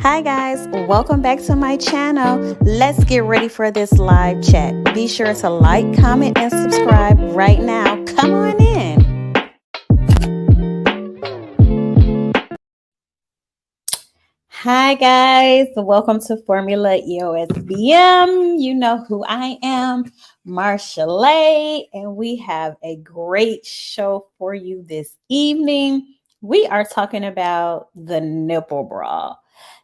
Hi guys, welcome back to my channel. Let's get ready for this live chat. Be sure to like, comment, and subscribe right now. Come on in. Hi guys, welcome to Formula EOSBM. You know who I am, Marchel'e, and we have a great show for you this evening. We are talking about the nipple bra.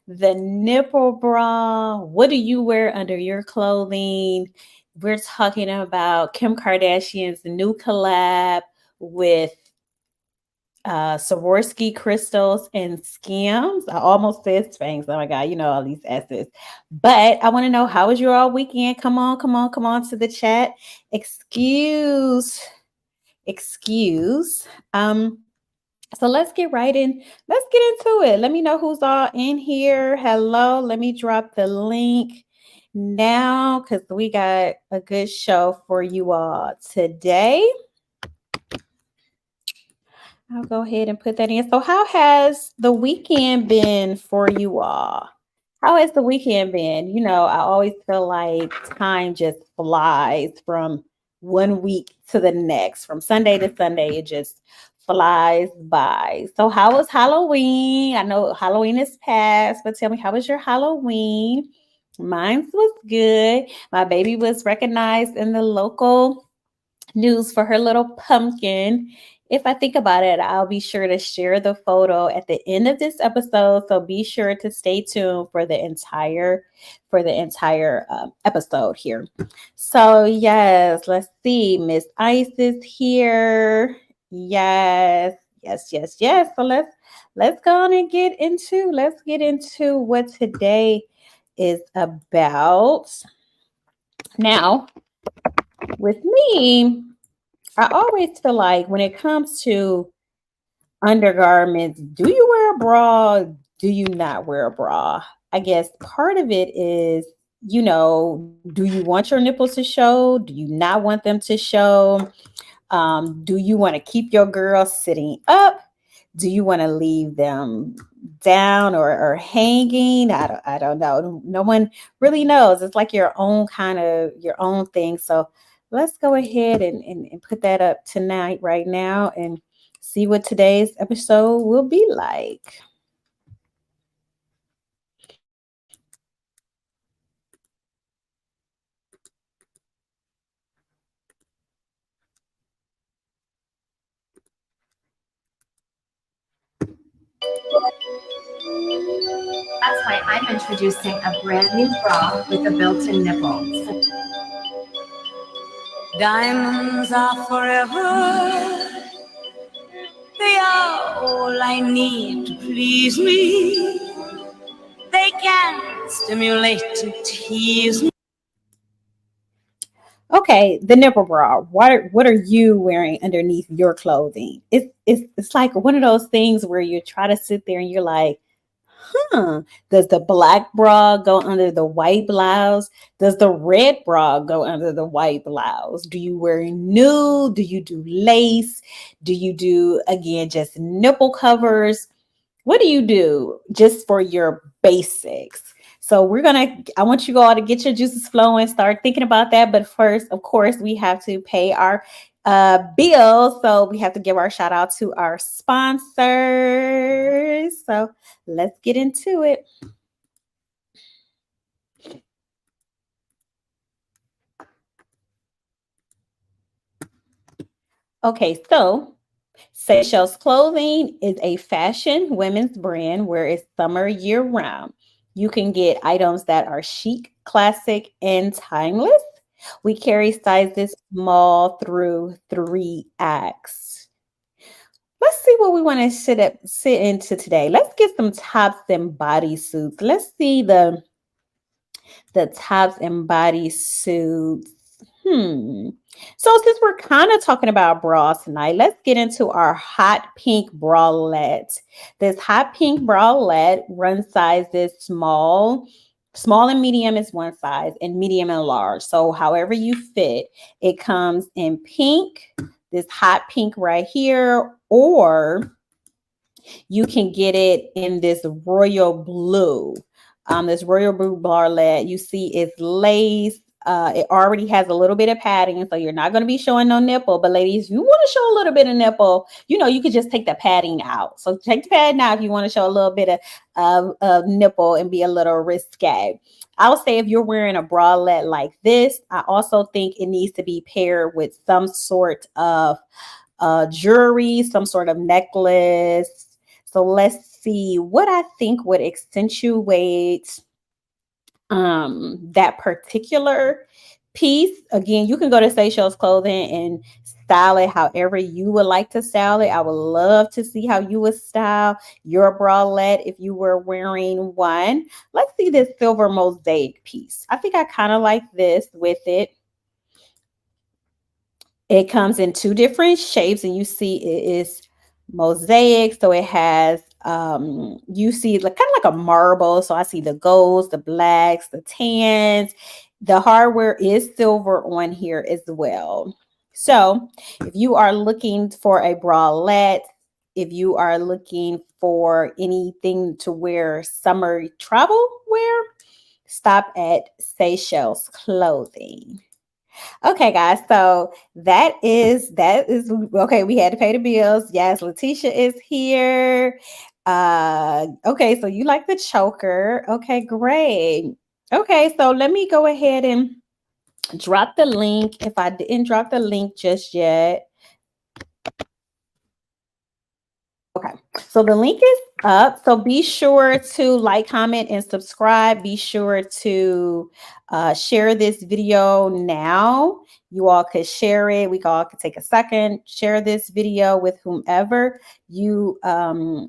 The nipple bra. What do you wear under your clothing? We're talking about Kim Kardashian's new collab with Swarovski crystals and SKIMS. I almost said Spanx. Oh my God, you know all these S's. But I want to know, how was your all weekend? Come on to the chat. Excuse. So let's get right in. Let's get into it. Let me know who's all in here. Hello. Let me drop the link now because we got a good show for you all today. I'll go ahead and put that in. So how has the weekend been for you all? How has the weekend been? You know, I always feel like time just flies from one week to the next. From Sunday to Sunday, it just flies by. So how was Halloween? I know Halloween is past, but tell me, how was your Halloween? Mine was good. My baby was recognized in the local news for her little pumpkin. If I think about it, I'll be sure to share the photo at the end of this episode. So be sure to stay tuned for the entire episode here. So yes, let's see. Miss Ice is here. Yes. So let's go on and get into what today is about. Now, with me, I always feel like when it comes to undergarments, do you wear a bra? Do you not wear a bra? I guess part of it is, do you want your nipples to show? Do you not want them to show? Do you want to keep your girls sitting up? Do you want to leave them down or hanging? I don't know. No one really knows. It's like your own thing. So let's go ahead and put that up tonight, right now, and see what today's episode will be like. That's why I'm introducing a brand new bra with a built-in nipple. Diamonds are forever. They are all I need to please me. They can stimulate and tease me. Okay, the nipple bra. What are you wearing underneath your clothing? It's like one of those things where you try to sit there and you're like, does the black bra go under the white blouse? Does the red bra go under the white blouse? Do you wear nude? Do you do lace? Do you do, again, just nipple covers? What do you do just for your basics? So I want you all to get your juices flowing, start thinking about that. But first, of course, we have to pay our bills. So we have to give our shout out to our sponsors. So let's get into it. Okay, so Seychelles Clothing is a fashion women's brand where it's summer year round. You can get items that are chic, classic, and timeless. We carry sizes small through 3X. Let's see what we want to sit into today. Let's get some tops and bodysuits. Let's see the tops and bodysuits. So since we're kind of talking about bras tonight, let's get into our hot pink bralette. This hot pink bralette runs sizes small and medium is one size, and medium and large. So however you fit, it comes in pink, this hot pink right here, or you can get it in this royal blue. This royal blue bralette, you see it's lace. It already has a little bit of padding, so you're not going to be showing no nipple. But ladies, if you want to show a little bit of nipple, you could just take the padding out. So take the padding out if you want to show a little bit of nipple and be a little risque. I would say if you're wearing a bralette like this, I also think it needs to be paired with some sort of jewelry, some sort of necklace. So let's see what I think would accentuate that particular piece. Again, you can go to Seychelles Clothing and style it however you would like to style it. I would love to see how you would style your bralette if you were wearing one. Let's see this silver mosaic piece. I think I kind of like this with it. It comes in two different shapes, and you see it is mosaic. So it has, you see like kind of like a marble. So I see the golds, the blacks, the tans. The hardware is silver on here as well. So if you are looking for a bralette, if you are looking for anything to wear summer travel wear, stop at Seychelles Clothing. Okay, guys. So that is okay. We had to pay the bills. Yes, Letitia is here. Okay, so you like the choker. Okay, great. Okay, so let me go ahead and drop the link if I didn't drop the link just yet. Okay, so the link is up. So be sure to like, comment, and subscribe. Be sure to share this video now. You all could share it. We all could take a second, share this video with whomever you all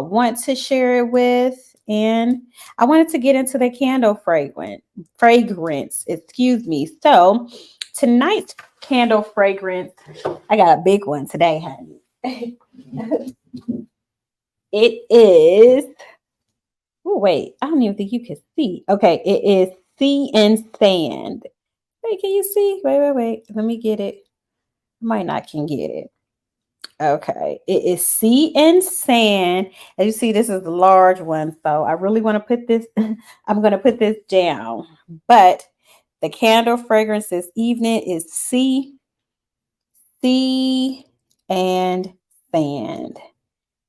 want to share it with. And I wanted to get into the candle fragrance. Excuse me. So tonight's candle fragrance, I got a big one today, honey. It is, oh wait, I don't even think you can see. Okay, it is Sea and Sand. Wait, can you see? Wait. Let me get it. I might not can get it. Okay, it is Sea and Sand. As you see, this is the large one. So I really want to put this, I'm going to put this down. But the candle fragrance this evening is Sea and Sand.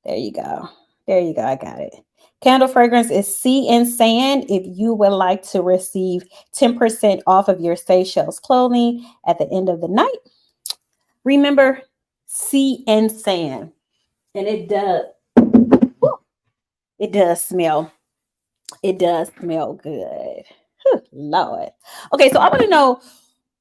There you go. I got it. Candle fragrance is Sea and Sand. If you would like to receive 10% off of your Seychelles Clothing at the end of the night, remember Sea and Sand. And it does smell good. Whew, Lord. Okay, so I want to know,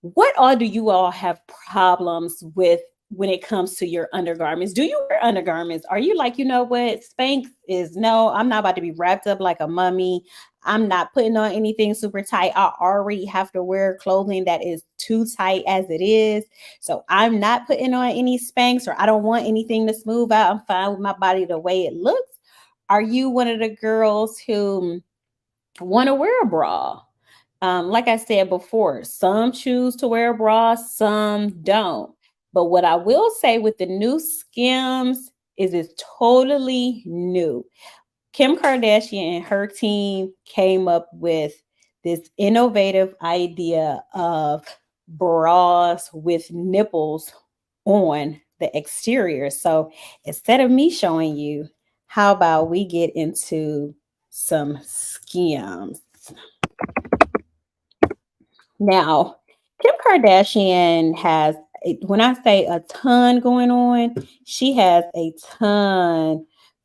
what all do you all have problems with when it comes to your undergarments? Do you wear undergarments? Are you like, you know what, Spanx is, no, I'm not about to be wrapped up like a mummy. I'm not putting on anything super tight. I already have to wear clothing that is too tight as it is. So I'm not putting on any Spanx, or I don't want anything to smooth out. I'm fine with my body the way it looks. Are you one of the girls who want to wear a bra? Like I said before, some choose to wear a bra, some don't. But what I will say with the new SKIMS is it's totally new. Kim Kardashian and her team came up with this innovative idea of bras with nipples on the exterior. So instead of me showing you, how about we get into some SKIMS? Now, Kim Kardashian has, when I say a ton going on, she has a ton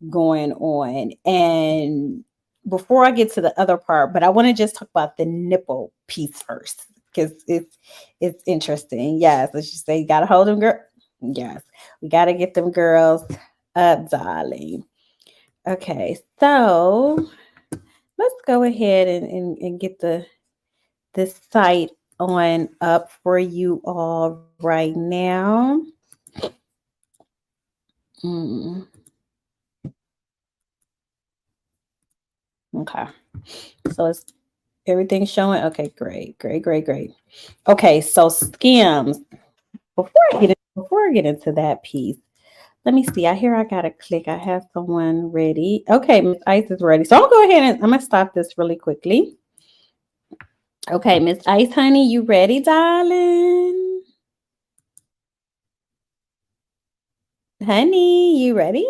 going on. And before I get to the other part, but I want to just talk about the nipple piece first, because it's interesting. Yes, let's just say you gotta hold them, girl. Yes, we gotta get them girls up, darling. Okay, so let's go ahead and get this site on up for you all right now. Okay, so it's everything showing. Okay, great. Okay, so SKIMS. Before I get into that piece, Let me see. I hear I gotta click. I have someone ready. Okay, Miss Ice is ready. So I'm gonna go ahead and I'm gonna stop this really quickly. Okay, Miss Ice, honey, you ready, darling? Honey, you ready?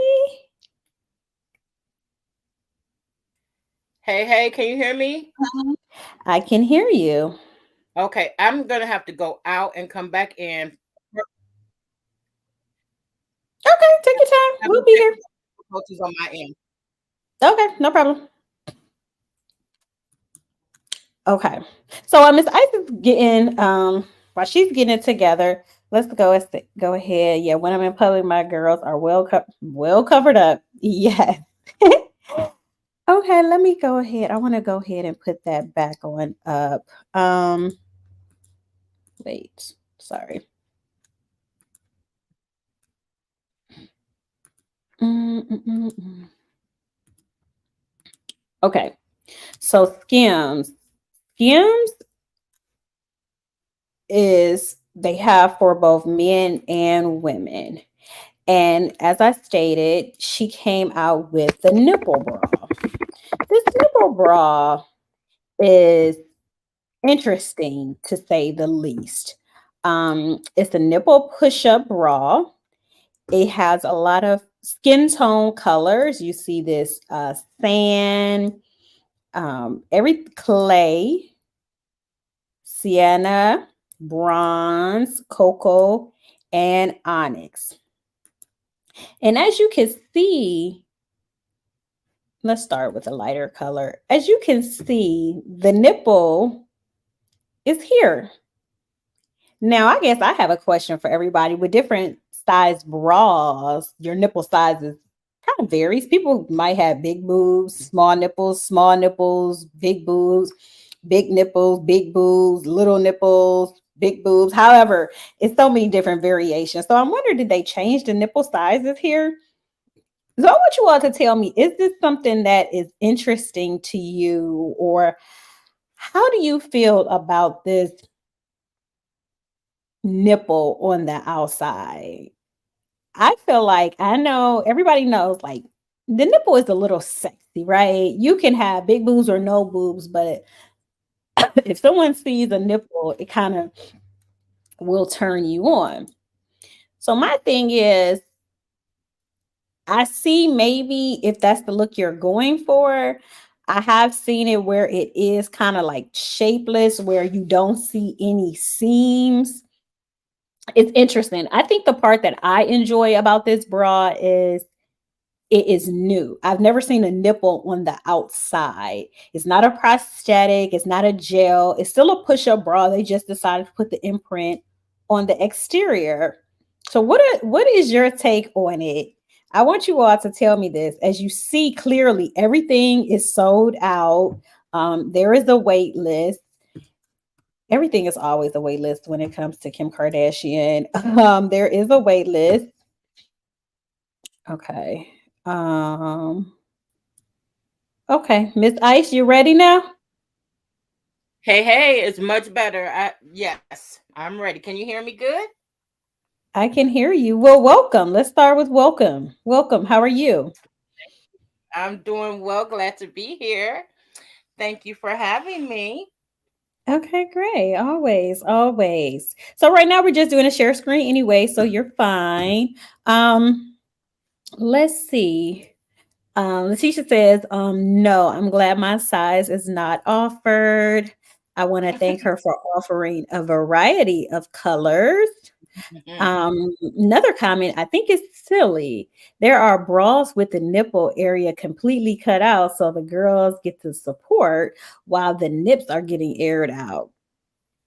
Hey, can you hear me? I can hear you. Okay, I'm gonna have to go out and come back in. Okay, take your time. We'll Having be here. technical difficulties on my end. Okay, no problem. Okay. So Miss Ice is getting while she's getting it together, let's go ahead. Yeah, when I'm in public, my girls are well covered up. Yes. Okay, let me go ahead. I want to go ahead and put that back on up. Wait, sorry. Mm, mm, mm, mm. Okay, so Skims is they have for both men and women. And as I stated, she came out with the nipple bra. This nipple bra is interesting to say the least. It's a nipple push up bra. It has a lot of skin tone colors. You see this sand, every clay, sienna, bronze, cocoa, and onyx. And as you can see, let's start with a lighter color. As you can see, the nipple is here. Now, I guess I have a question for everybody. With different size bras, your nipple sizes kind of varies. People might have big boobs, small nipples, big boobs, big nipples, big boobs, little nipples, big boobs. However, it's so many different variations. So I'm wondering, did they change the nipple sizes here? So I want you all to tell me, is this something that is interesting to you, or how do you feel about this nipple on the outside? I feel like I know everybody knows like the nipple is a little sexy, right? You can have big boobs or no boobs, but if someone sees a nipple, it kind of will turn you on. So my thing is, I see maybe if that's the look you're going for. I have seen it where it is kind of like shapeless, where you don't see any seams. It's interesting. I think the part that I enjoy about this bra is it is new. I've never seen a nipple on the outside. It's not a prosthetic, it's not a gel. It's still a push-up bra. They just decided to put the imprint on the exterior. So what is your take on it? I want you all to tell me this. As you see clearly, everything is sold out. There is a wait list. Everything is always a wait list when it comes to Kim Kardashian. There is a wait list. Okay. Um, okay, Miss Ice, you ready now? Hey, it's much better. Yes, I'm ready. Can you hear me good? I can hear you. Well, welcome. Let's start with welcome. Welcome. How are you? I'm doing well. Glad to be here. Thank you for having me. Okay, great. Always, always. So right now we're just doing a share screen anyway, so you're fine. Let's see. Letitia says, no, I'm glad my size is not offered. I want to thank her for offering a variety of colors. Another comment, I think it's silly. There are bras with the nipple area completely cut out, so the girls get to support while the nips are getting aired out.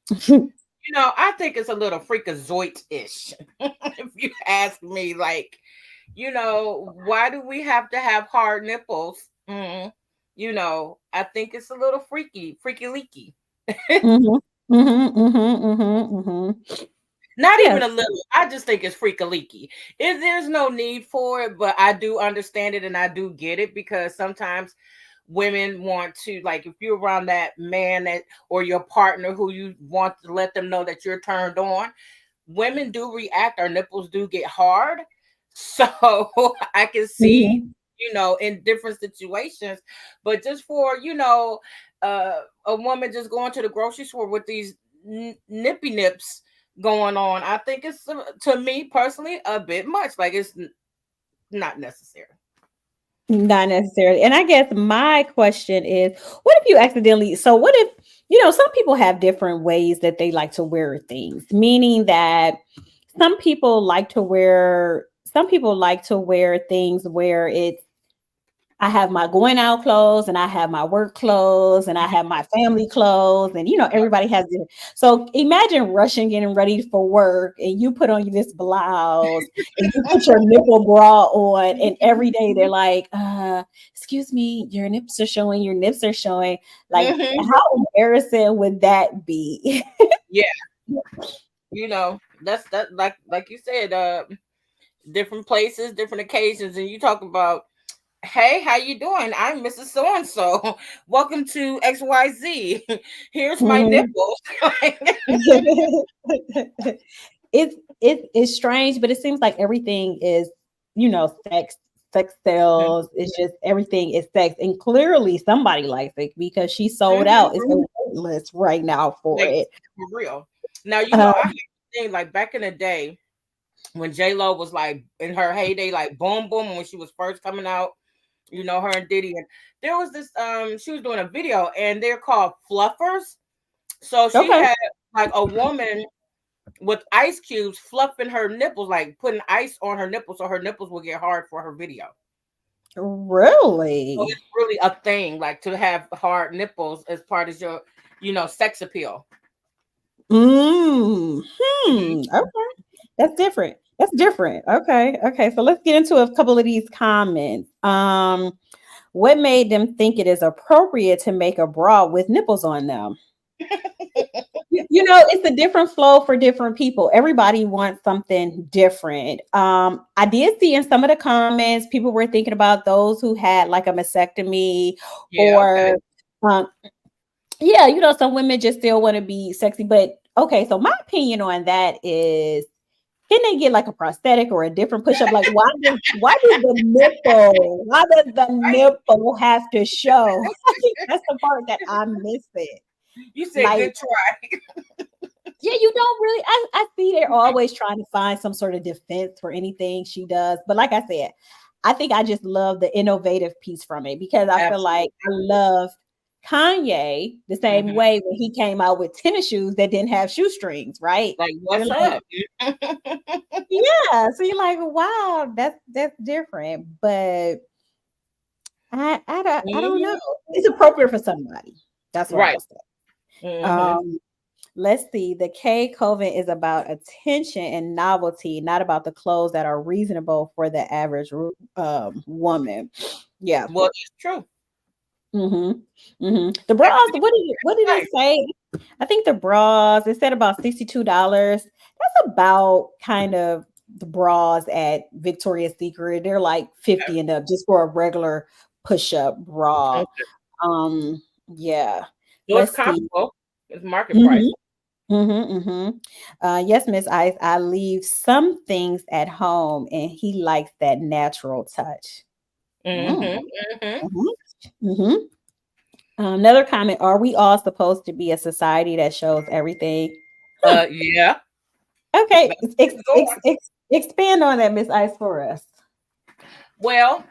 I think it's a little freakazoid-ish. If you ask me, like, why do we have to have hard nipples? I think it's a little freaky leaky. Mhm, mhm, mhm, mhm, mhm. Not even Yes. a little. I just think it's freaky leaky. There's no need for it, but I do understand it and I do get it because sometimes women want to, like, if you're around that man that or your partner who you want to let them know that you're turned on, women do react. Our nipples do get hard. So I can see, Mhm. in different situations, but just for, a woman just going to the grocery store with these nippy nips going on, I think it's, to me personally, a bit much. Like, it's not necessary. Not necessarily. And I guess my question is, what if you accidentally, so what if, some people have different ways that they like to wear things, meaning that some people like to wear things where it's I have my going out clothes and I have my work clothes and I have my family clothes and Yep. everybody has it. So imagine rushing getting ready for work and you put on this blouse and you put your nipple bra on and every day they're like, excuse me, your nips are showing. Like Hmm. how embarrassing would that be? Yeah, that's that, like you said, different places, different occasions, and you talk about, hey, how you doing? I'm Mrs. So and so. Welcome to XYZ. Here's my Mhm. nipples. It's strange, but it seems like everything is, sex sells. It's just everything is sex, and clearly somebody likes it because she sold Mhm. out. It's a wait list right now for Like, it. for real. Now, Uh, I have to think, like, back in the day when J Lo was like in her heyday, like boom boom, when she was first coming out, her and Diddy, and there was this, she was doing a video, and they're called fluffers. So she okay, had like a woman with ice cubes fluffing her nipples, like putting ice on her nipples so her nipples would get hard for her video. So really? it's really a thing, like to have hard nipples as part of your, sex appeal. Mhm. Okay, that's different. That's different. Okay, okay. So let's get into a couple of these comments. What made them think it is appropriate to make a bra with nipples on them? It's a different flow for different people. Everybody wants something different. I did see in some of the comments, people were thinking about those who had like a mastectomy Yeah, okay. or, um, yeah, some women just still want to be sexy. But okay, so my opinion on that is, can they get like a prosthetic or a different push up? Like, why does the nipple have to show? I think that's the part that I'm missing. You said Like, good try. yeah, you don't really. I see they're always trying to find some sort of defense for anything she does. But like I said, I think I just love the innovative piece from it because I feel like I Absolutely. love Kanye the same Hmm. way when he came out with tennis shoes that didn't have shoestrings, right? Like, You're what's like, up? yeah. So you're like, wow, that's different. But I don't know. Hmm. It's appropriate for somebody. That's what Right. I'll say. Hmm. Um, let's see. The K Coven is about attention and novelty, not about the clothes that are reasonable for the average woman. Yeah. Well, it's true. Mm-hmm. Mm-hmm. The Like, bras. What did it right. say? I think the bras. It said about $62. That's about kind of the bras at Victoria's Secret. They're like 50 and up just for a regular push-up bra. Okay. Um. Yeah. So it's Let's see. comparable. It's market price. Mhm. Mhm, mhm. Yes, Miss Ice, I leave some things at home, and he likes that natural touch. Mm, Hmm. Hmm. mhm, mhm. Another comment, are we all supposed to be a society that shows everything? Yeah. Okay, That's where it's going. expand on that, Miss Ice, for us. Well,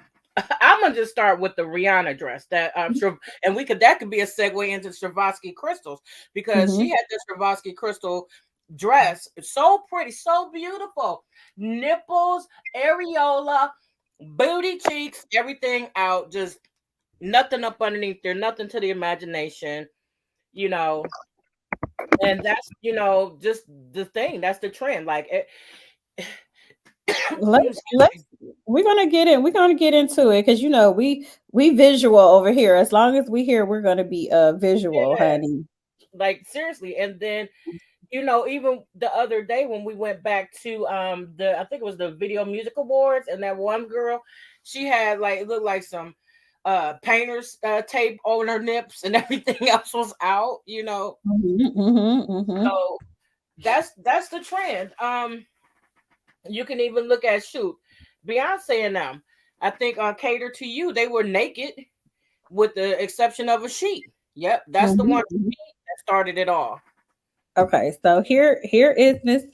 I'm gonna just start with the Rihanna dress that I'm sure, and that could be a segue into Swarovski crystals, because she Mhm. had this Swarovski crystal dress, so pretty, so beautiful, nipples, areola, booty cheeks, everything out, just nothing up underneath there, nothing to the imagination, you know. And that's, just the thing. That's the trend. Like it. Let's Excuse me. let's we're gonna get into it because we visual over here. As long as we here, we're gonna be visual, Yeah, honey. like seriously. And then, even the other day when we went back to the, I think it was the Video Music Awards, and that one girl, she had, like, it looked like some painter's tape on her nips, and everything else was out. Mhm, mhm, mhm. So that's the trend. You can even look at, shoot, Beyonce and them. I think on Cater to You, they were naked with the exception of a sheet. Yep, that's the Mhm, one mhm. that started it all. Okay, so here is Miss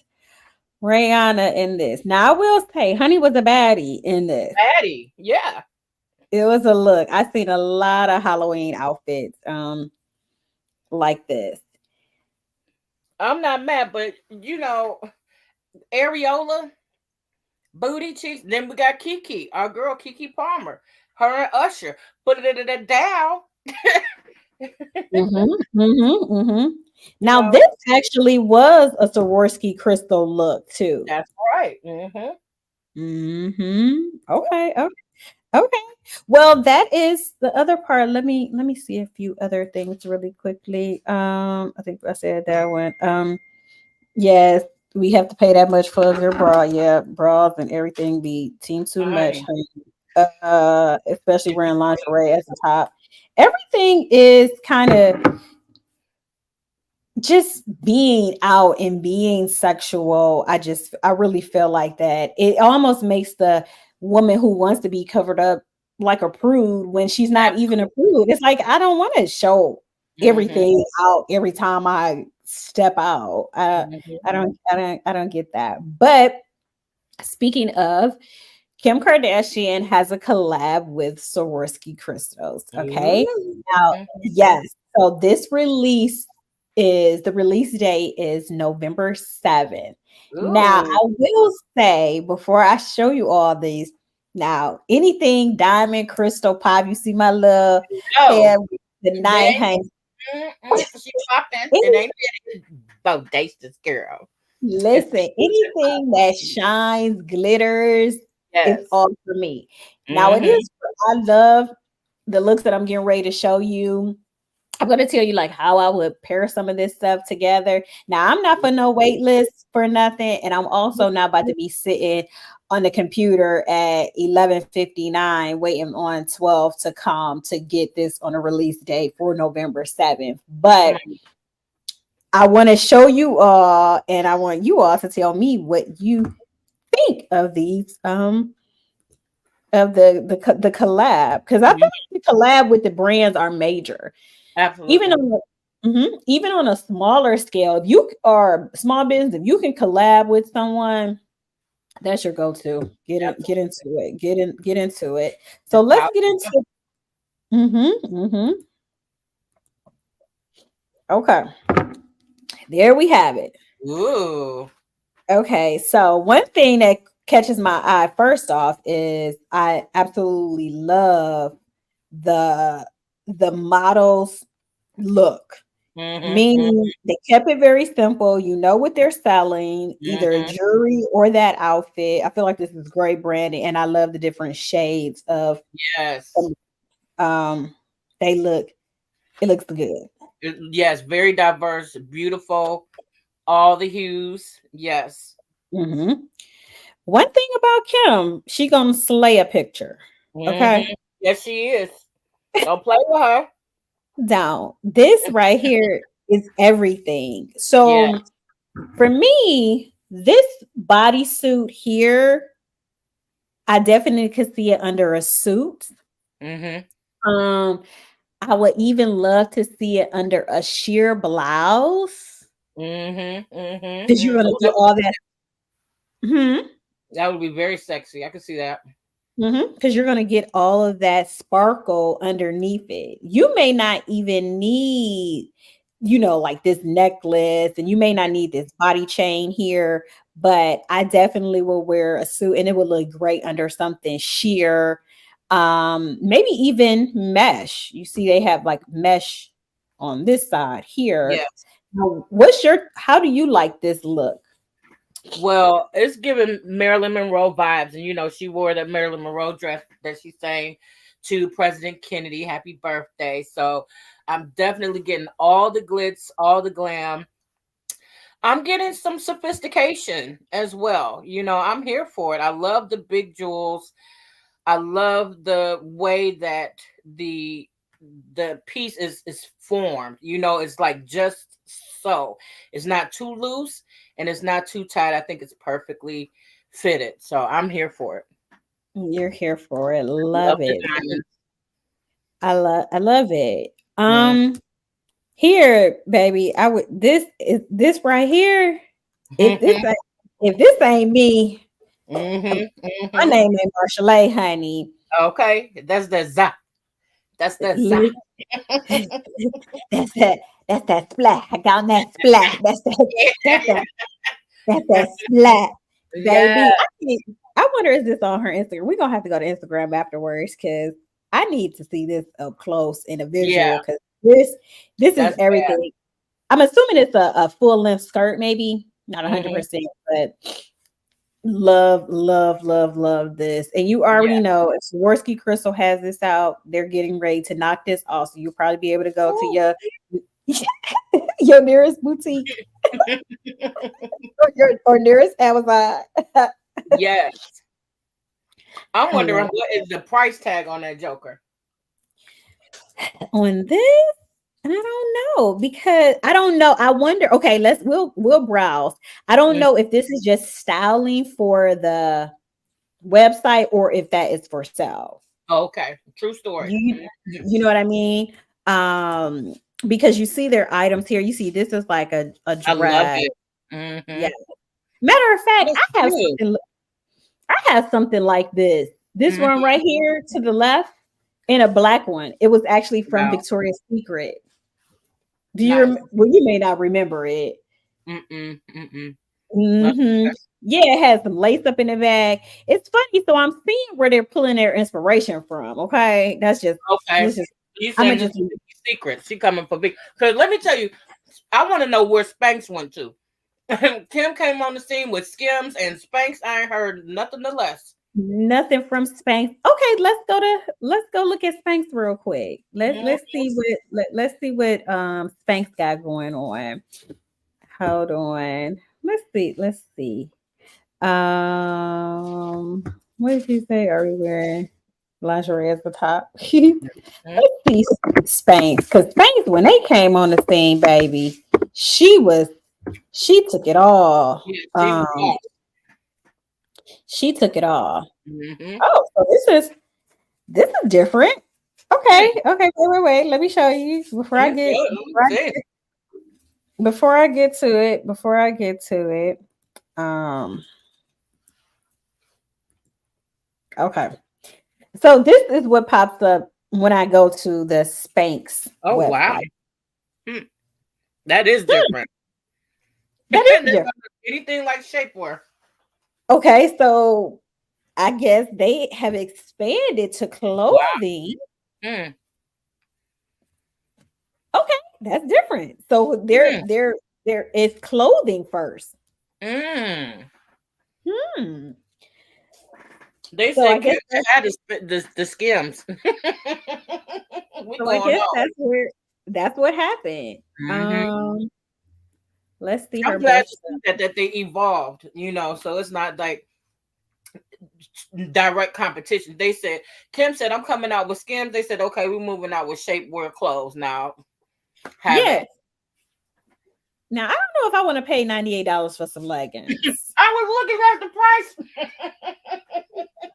Rihanna in this. Now I will say, Honey was a baddie in this. Patty, yeah. It was a look. I seen a lot of Halloween outfits like this. I'm not mad, but Areola, booty cheeks. Then we got Kiki, our girl Kiki Palmer, her and Usher. Put it down. Mhm, mhm, mhm. You Now know, this actually was a Swarovski crystal look too. that's right. Mm-hmm. Mhm. Okay, okay. Okay. Well, that is the other part. Let me see a few other things really quickly. I think I said that one. Yes, we have to pay that much for your bra. Yeah, bras and everything be team too much, Fine. honey. Especially wearing lingerie at the top. Everything is kind of just being out and being sexual. I really feel like that it almost makes the woman who wants to be covered up like a prude when she's not even a Absolutely. prude. It's like I don't want to show Mm-hmm. everything out every time I step out. Mm-hmm. I don't get that. But speaking of, Kim Kardashian has a collab with Swarovski crystals. Okay. Ooh. Now, Mm-hmm. yes. So the release date is November 7th. Now, I Ooh. will say before I show you all these, now anything diamond, crystal, pop, you see my little No, hair with the they night ain't. hang. She popping. It Any, ain't bodacious girl. It's listen, anything that shines, glitters, it's yes. all for me. Now it Mm-hmm. is. I love the looks that I'm getting ready to show you. I'm going to tell you like how I would pair some of this stuff together. Now, I'm not for no wait list for nothing, and I'm also not about to be sitting on the computer at 11:59 waiting on 12 to come to get this on a release date for November 7th. Come But on. I want to show you all, and I want you all to tell me what you think of these of the collab, because I feel Mhm. like the collab with the brands are major. Even Absolutely. on even on a smaller scale, if you are small business, if you can collab with someone, that's your go-to. Get Absolutely. into it. Get into it. So It's let's power. get into mm-hmm. Okay, there we have it. Ooh. Okay, so one thing that catches my eye first off is I absolutely love the the models look. Mm-hmm. Meaning they kept it very simple. You know what they're selling, either Mm-hmm. jewelry or that outfit. I feel like this is great branding, and I love the different shades of Yes. um they look it looks good. Yes. Very diverse. Beautiful. All the hues. Yes. hmm One thing about Kim, she gonna slay a picture. Okay. Mm-hmm. Yes, she is. Don't play with her. Down. This right here is everything. Yeah. So for me, this bodysuit here, I definitely could see it under a suit. Mm-hmm. Um, I would even love to see it under a sheer blouse Mm-hmm. because you're Mm-hmm. gonna Oh, get all that. Mhm, that would be very sexy. I can see that. mhm, because you're gonna get all of that sparkle underneath it. You may not even need, like this necklace, and you may not need this body chain here, but I definitely will wear a suit, and it would look great under something sheer. Maybe even mesh. You see, they have like mesh on this side here. Yes. Now, how do you like this look? Well, it's giving Marilyn Monroe vibes, and she wore the Marilyn Monroe dress that she sang to President Kennedy, "Happy Birthday." So I'm definitely getting all the glitz, all the glam. I'm getting some sophistication as well. I'm here for it. I love the big jewels. I love the way that the piece is formed. It's like just so. It's not too loose and it's not too tight. I think it's perfectly fitted. So I'm here for it. You're here for it. Love Love the it. diamonds. I love it. Mm. Here, baby, I would this right here. If this Mhm. ain't if this ain't me, Mhm. my Mhm. name ain't Marchel'e, honey. Okay, that's the za. That's the za. Li- That's that. That's that splat. I got that splat. That's that. That's that. That's that splat, Yeah. baby. I wonder is this on her Instagram? We're gonna have to go to Instagram afterwards because I need to see this up close in a Yeah. visual because this is That's bad. everything. I'm assuming it's a full length skirt, maybe not Mhm. 100%, but love this. And you Yeah. already know if Swarovski Crystal has this out, they're getting ready to knock this off. So you'll probably be able to go to Ooh. your your nearest boutique or your or nearest Amazon. Yes. I'm I wondering love what is the price tag on that Joker. on this. And I don't know because I don't know. I wonder. Okay, we'll browse. I don't Mm. know if this is just styling for the website or if that is for sale. Okay. True story. You know what I mean? Um, because you see their items here. You see this is like a I love dress. it. Yeah. Mhm. Matter of fact, That's cute. I have something like this. This one Mhm. right here to the left in a black one. It was actually from Wow. Victoria's Secret. Nice. Well, you may not remember it. Mm-mm. Mm-mm. Let me Hmm. guess. Yeah, it has some lace up in the bag. It's funny, so I'm seeing where they're pulling their inspiration from. Okay, Okay. that's just. You I'm gonna saying this just. is secret. She coming for big. Because let me tell you, I want to know where Spanx went to. Kim came on the scene with Skims and Spanx. I ain't heard nothing the less. Nothing from Spanx. Okay, let's go look at Spanx real quick. Mhm. Let's see what Spanx got going on. Hold on. Let's see. Um what did you say? Are we wearing lingerie as the top? Let's Mhm. see Spanx. Because Spanx, when they came on the scene, baby, she took it all. Yeah, she was boss. She took it all. Mhm. Oh, so this is different. Okay, okay, wait. Let me show you Mhm. Good. See. before I get to it. Um, okay. So this is what pops up when I go to the Spanx Oh wow. website. Hmm. That is Hmm, different. that There's is different. not anything like shapewear. Okay, so I guess they have expanded to Wow. clothing. Mm. Okay, that's different. So Mm. there is clothing first. Mm. Hmm. They So I said guess Kim had the Skims. We So I going guess on. that's what happened. Hmm. Let's see I'm her glad best to stuff. see that they evolved, so it's not like direct competition. They said Kim said I'm coming out with Skims. They said okay, we're moving out with shapewear clothes now. Have at Yes. it. Now I don't know if I want to pay $98 for some leggings. I was looking at the price.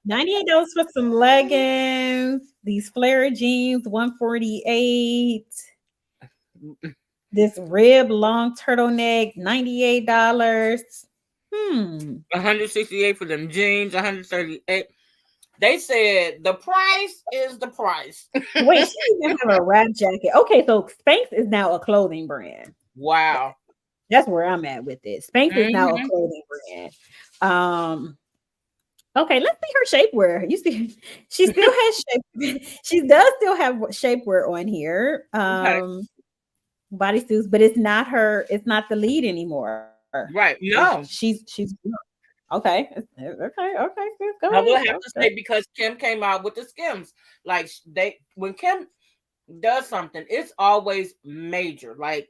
$98 for some leggings. These flare jeans, 148. This rib long turtleneck, $98. Hmm. 168 for them jeans, 138. They said the price is the price. Wait, she even have a wrap jacket. Okay, so Spanx is now a clothing brand. Wow. That's where I'm at with it. Spanx is now a Hmm. clothing brand. Okay, let's see her shapewear. You see, she still has shape. She does still have shapewear on here. Okay. Bodysuits, but it's not her. It's not the lead anymore. Right. No. She's okay. Okay. Sis, go I will ahead. have to Okay. say because Kim came out with the Skims. Like they when Kim does something, it's always major. Like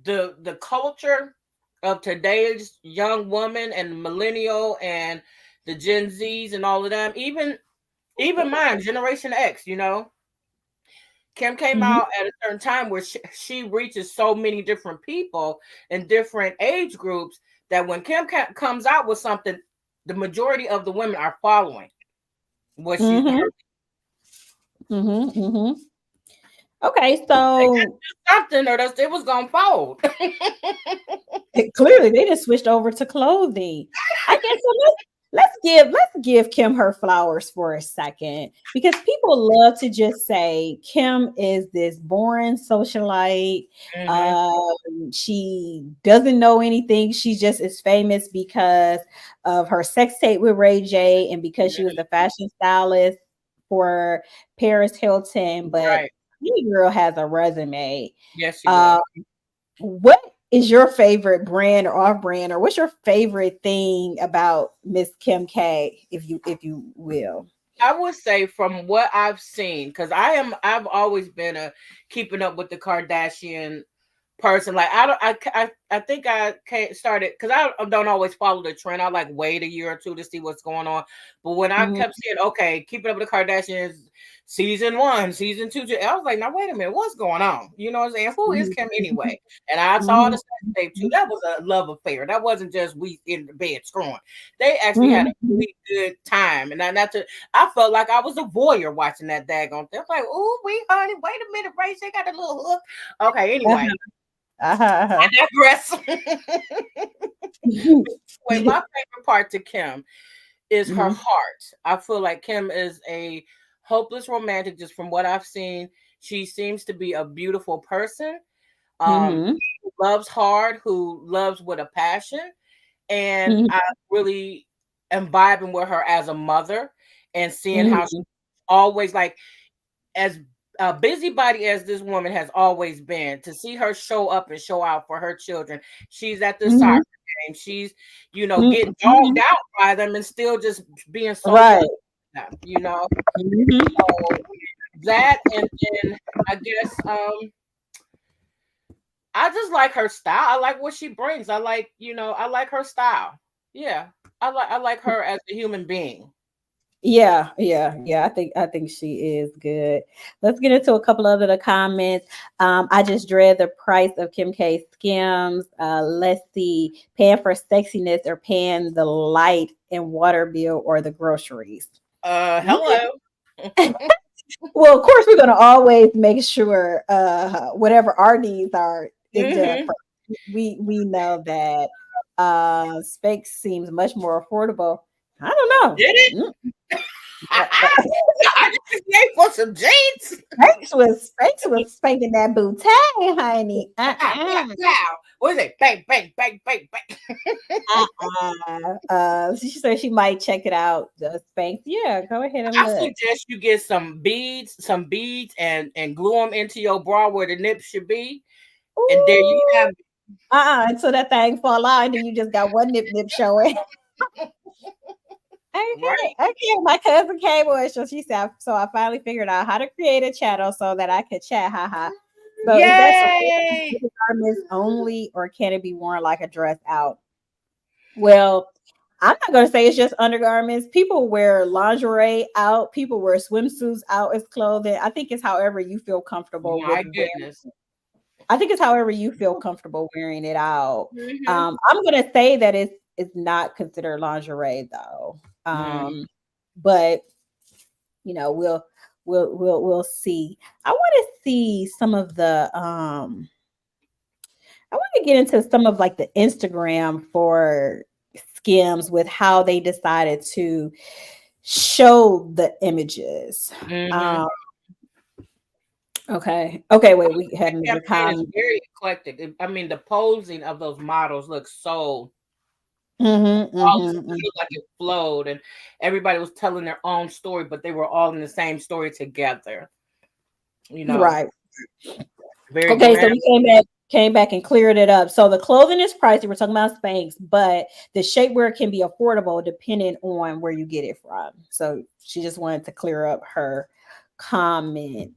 the culture of today's young woman and millennial and the Gen Zs and all of them, even mine, Generation X, Kim came Mhm. out at a certain time where she reaches so many different people in different age groups that when Kim comes out with something, the majority of the women are following. Was she Mm-hmm. her, Mm-hmm. Mm-hmm. Okay, so something or it was gonna fold? clearly they just switched over to clothing. I guess so let's give Kim her flowers for a second because people love to just say Kim is this boring socialite. Hmm. She doesn't know anything. She just is famous because of her sex tape with Ray J and because she was the fashion stylist for Paris Hilton. But Right. any girl has a resume. Yes, she Uh, does. what is your favorite brand or off brand, or what's your favorite thing about Miss Kim K, if you will? I would say from what I've seen, because I've always been a keeping up with the Kardashian person. Like I don't, I think I started because I don't always follow the trend. I like wait a year or two to see what's going on. But when I Mhm, kept seeing, okay, keeping up with the Kardashians, season one, season two, I was like, now wait a minute, what's going on? You know what I'm saying? Who is mhm, Kim anyway? And I saw the mhm, sex tape too. That was a love affair. That wasn't just we in the bed screwing. They actually had a mhm, mhm. really good time, and not to. I felt like I was a voyeur watching that daggone thing. I was like, "Ooh, we honey, wait a minute, Ray, they got a little hook." Okay, anyway, Uh-huh, uh-huh. I digress. Wait, my favorite part to Kim is her Mhm, heart. I feel like Kim is a hopeless romantic. Just from what I've seen, she seems to be a beautiful person. mhm, Who loves hard, who loves with a passion, and mhm, I really am vibing with her as a mother and seeing how she mhm, always like as a busybody as this woman has always been, to see her show up and show out for her children. She's at the soccer mhm, game. She's, mhm, getting dogged mhm. out by them and still just being social Right. with them. Mhm. So that, and then I guess I just like her style. I like what she brings. I like her style. Yeah. I like her as a human being. Yeah, yeah, yeah. I think she is good. Let's get into a couple of the comments. I just read the price of Kim K Skims. Let's see, paying for sexiness or paying the light and water bill or the groceries. Okay. Hello. Well, of course, we're gonna always make sure whatever our needs are is done Hmm. first. We know that Spanx seems much more affordable. I don't Did it? know. I just gave for some jeans. Spanx was spanking that booty, honey. Pow, pow, pow. What is it? Bang, bang, bang, bang, bang. She said she might check it out. The Spanx, yeah. Go ahead and I look. suggest you get some beads, and glue them into your bra where the nip should be, and there you Ooh, have until that thing fall out, and then you just got one nip showing. it. Right? Okay. My cousin came on, so she said, so I finally figured out how to create a channel so that I could chat. Haha. So is that Yay! garments only, or can it be worn like a dress out? Well, I'm not going to say it's just undergarments. People wear lingerie out. People wear swimsuits out as clothing. I think it's however you feel comfortable with My wearing. goodness. I think it's however you feel comfortable wearing it out. Hmm. I'm going to say that it's not considered lingerie though. Mm. But we'll see. I want to see some of the I want to get into some of like the Instagram for Skims with how they decided to show the images. Hmm. Um, okay, wait, we had That another campaign is comment. very eclectic. I mean, the posing of those models looks so Hmm, all hmm, looked like it flowed, and everybody was telling their own story, but they were all in the same story together. You know, right. very Okay, so glam. we came back and cleared it up. So the clothing is pricey. We're talking about Spanx, but the shapewear can be affordable depending on where you get it from. So she just wanted to clear up her comment.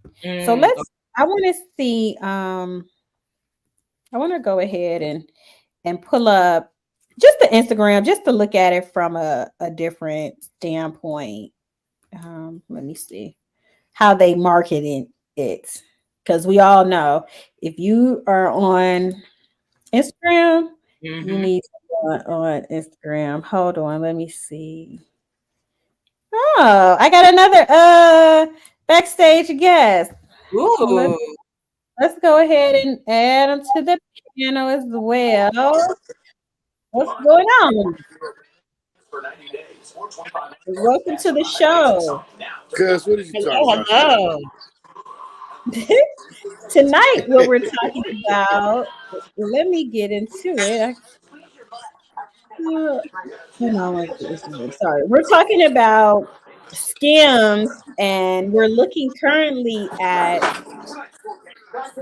So Mm, let's I want to see I want to go ahead and pull up just the Instagram just to look at it from a different standpoint. Let me see how they marketing it. Because we all know if you are on Instagram, you hmm. need to go on Instagram. Hold on, let me see. Oh, I got another backstage guest. Let's Ooh. let's go ahead and add them to the panel as well. What's going on? Welcome to the show. Cuz, what did you talk Hello, about tonight? hello. Tonight, what we're talking about, let me get into it. Hold on, let's get this right. Sorry. We're talking about SKIMS, and we're looking currently at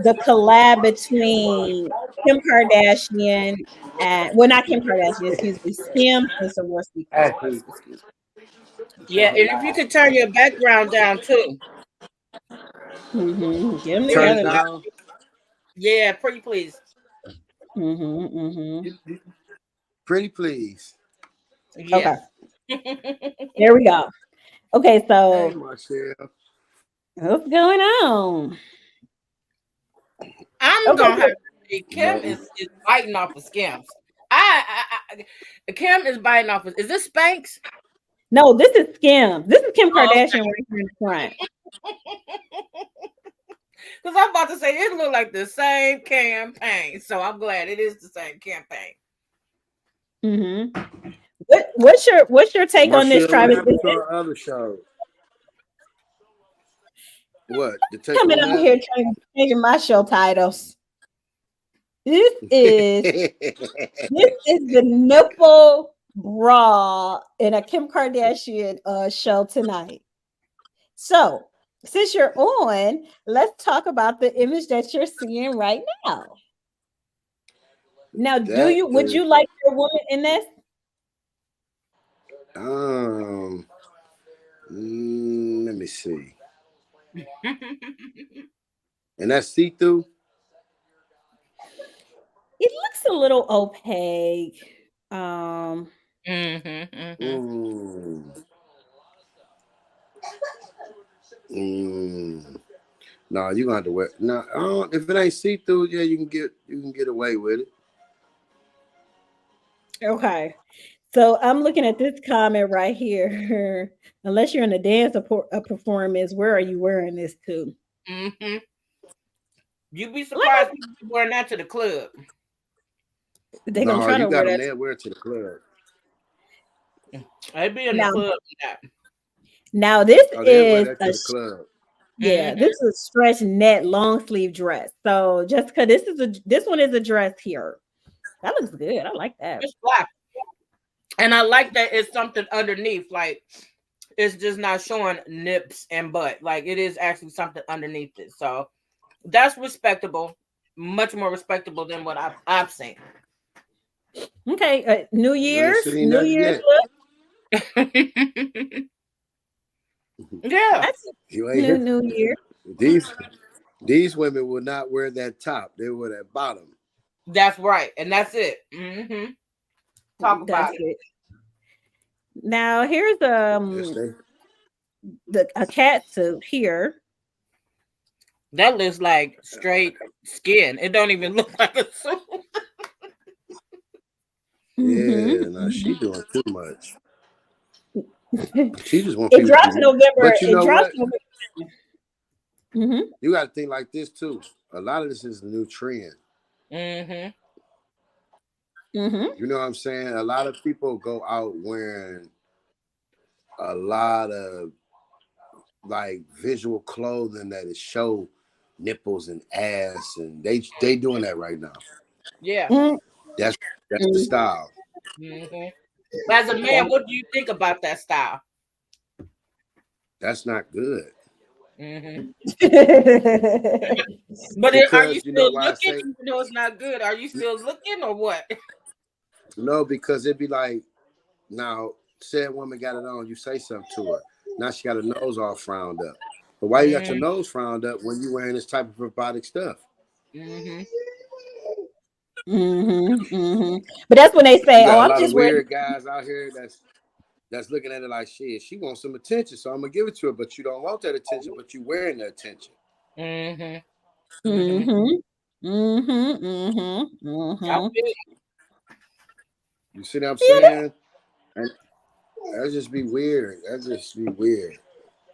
the collab between Kim Kardashian and, well, not Kim Kardashian, excuse me, SKIMS and SWAROVSKI Hey, collab. Excuse me. Yeah, and if you could turn your background down too. Get them turn it together. down. Yeah, pretty please. Pretty please. Okay, Yes. there we go. Okay, Hey, so Marchel'e. what's going on? I'm Okay, gonna have so to say Kim Nothing. is biting off of Skims. Kim is biting off of, is this Spanx? no, this is SKIMS. This is Kim Oh, Kardashian right here in the front. because I'm about to say it look like the same campaign. So I'm glad it is the same campaign. What's your take on this, Marchel'e, what Travis? happened to our other show? What? The take Coming on over that? here trying to change my show titles. This is the nipple bra in a Kim Kardashian show tonight. So since you're on, let's talk about the image that you're seeing right now. Now, That would is you like your woman in this? let me see. And that's see-through? It looks a little opaque. Um, Mm. Mm. No, you gonna have to wear. No, if it ain't see-through, yeah, you can get away with it. okay. So I'm looking at this comment right here. Unless you're in a dance a performance, where are you wearing this to? You'd be Like surprised people be wearing that to the club. they're gonna No, try you to got wear them that. there. Wear it to the club. They'd be in the Now, club with that. now this Oh, they'll wear is that a to the club. yeah, this is a stretch net long sleeve dress. So Jessica, this one is a dress here. That looks good. I like that. It's black. And I like that it's something underneath. Like it's just not showing nips and butt. Like it is actually something underneath it. So that's respectable. Much more respectable than what I've seen. Okay, You ain't seen New nothing Year's yet. look. Yeah. That's You ain't here. New Year. These women will not wear that top. They wear that bottom. That's right. And that's it. Talk That's about it. it. Now here's Yes, a cat suit here. That looks like straight skin. It don't even look like a suit. Yeah, no, she doing too much. She just want It people to drops be. November. But you It know drops what? November. You got to think like this too. A lot of this is a new trend. You know what I'm saying? A lot of people go out wearing a lot of like visual clothing that is show nipples and ass, and they doing that right now. Yeah. That's the style. As a man, what do you think about that style? That's not good. But are you Because you know still why I looking? say Even though it's not good, are you still looking or what? no, because it'd be like now, said woman got it on, you say something to her. Now she got her nose all frowned up. But why you got your nose frowned up when you wearing this type of robotic stuff? But that's when they You say, "Oh, got a I'm lot of just wearing." weird guys out here that's looking at it like shit. She wants some attention, so I'm gonna give it to her. But you don't want that attention, but you wearing the attention. You see what I'm Yeah, saying? That just be weird. That just be weird.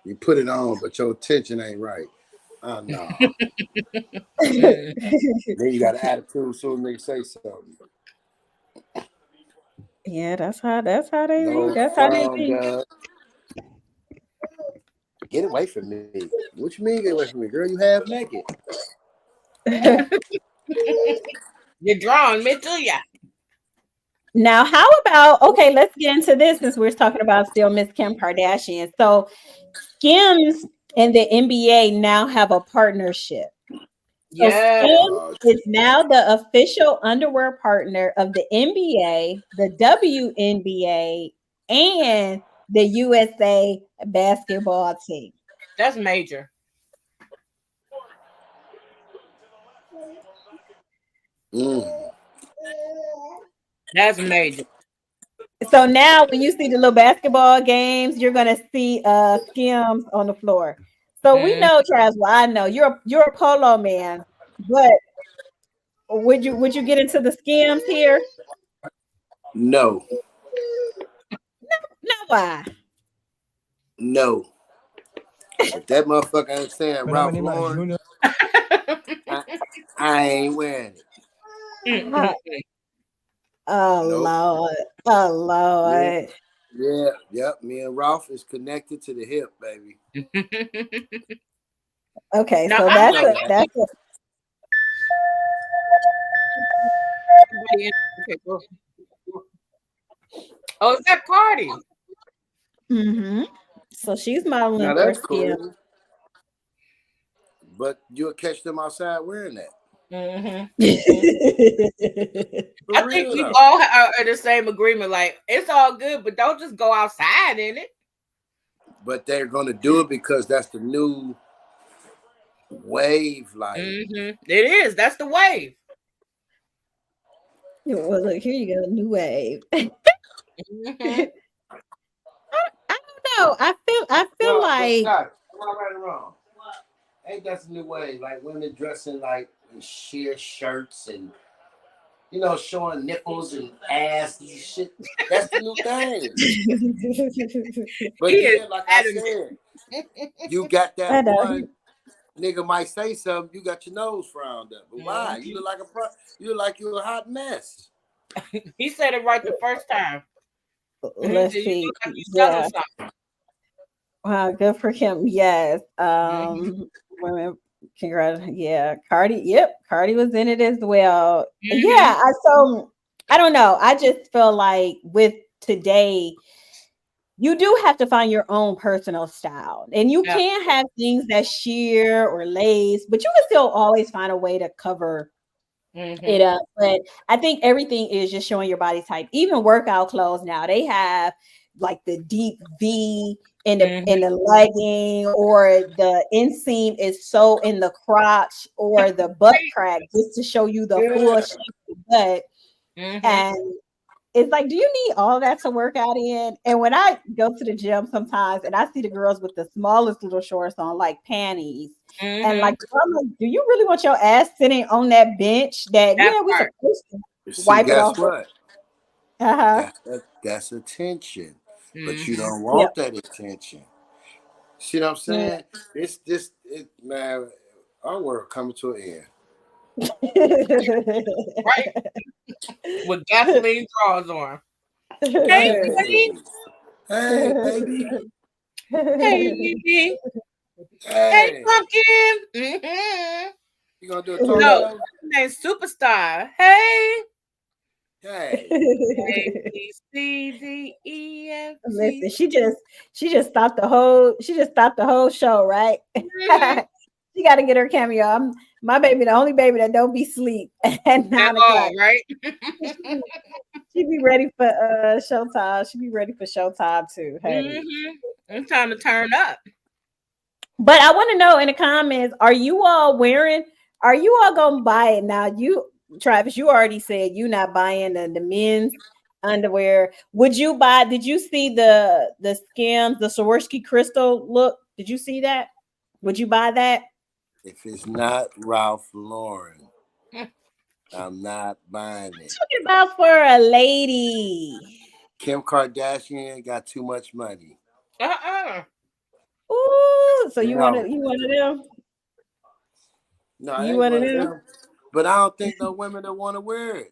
You put it on, but your attention ain't right. Oh no. Mm. Then you got an attitude soon as they say something. Yeah, that's how they be. No That's how they frown, be. dog. Get away from me. What you mean get away from me? Girl, you half naked. You're drawing me to ya. Now, how about okay? Let's get into this since we're talking about still Miss Kim Kardashian. So, Skims and the NBA now have a partnership. So Yeah. Skims is now the official underwear partner of the NBA, the WNBA, and the USA basketball team. That's major. Mm. That's major. So now when you see the little basketball games, you're gonna see Skims on the floor. So we Mm. know, Travis. Well, I know you're a polo man, but would you get into the Skims here? No, No, why? no. If that motherfucker ain't saying Ralph Lauren, I, I ain't wearing it. Uh, Oh Nope. Lord, oh Yeah, Lord. yeah, yep. Me and Ralph is connected to the hip, baby. Okay, Now so I You that's think know a that. that's a everybody okay, go. Oh, is that Cardi? mm-hmm. So she's Now modeling for that's Skim. cool, but you'll catch them outside wearing that. Mm-hmm. For I think real we though. all are in the same agreement. Like it's all good, but don't just go outside in it. But they're gonna do it because that's the new wave. Like, Mm-hmm. It is. That's the wave. Well, look, here you go, new wave. Mm-hmm. I don't know. I feel but like Scott, am I right or wrong? Ain't that the new wave? Like women dressing like in sheer shirts and showing nipples and ass and shit. That's the new thing. He But is then, like I adamant. said, you got I that know. one nigga might say something, you got your nose frowned up. But why? Mhm. You look like you're a hot mess. He said it right the first time. He Let's said, "You see. look like you selling Yeah. something." Wow, good for him. Yes. Mhm. Women, congrats. Yeah, Cardi. Yep, Cardi was in it as well. Yeah. Mhm. So I don't know. I just feel like with today, you do have to find your own personal style, and you Yeah. can't have things that sheer or lace, but you can still always find a way to cover Mhm. it up. But I think everything is just showing your body type. Even workout clothes now, they have like the deep V in the Mhm. in the legging, or the inseam is so in the crotch or the butt crack, just to show you the full Yeah. shape of the butt. Mhm. And it's like, do you need all that to work out in? And when I go to the gym sometimes and I see the girls with the smallest little shorts on, like panties, and Mhm. like, I'm like, do you really want your ass sitting on that bench that, That yeah, we're part. supposed to See, wipe it guess off? what? Uh-huh. That's attention. But you Mhm. don't Yep. want that attention. See what I'm Mm. saying? Man, our world coming to an end. Right with gasoline drawers on. Hey, Right. baby. Hey, baby. Hey, baby. Hey, Hey. pumpkin. Mhm. You gonna do a talk No, show? name's Superstar. Hey. Hey. A B C D E F G. Listen, she just stopped the whole show, right? Mhm. She got to get her cameo. My baby, the only baby that don't be sleep at At 9 o'clock. all, right? She be ready for showtime. She be ready for showtime too, honey. Mhm. It's time to turn up. But I want to know in the comments, are you all gonna buy it now? Travis, you already said you not buying the men's underwear. Would you buy? Did you see the Skims, the Swarovski crystal look? Did you see that? Would you buy that? If it's not Ralph Lauren, I'm not buying it. Talking about for a lady. Kim Kardashian got too much money. Ooh, so you No. you one of them? No, I You ain't one of one of them? them. But I don't think no women that want to wear it.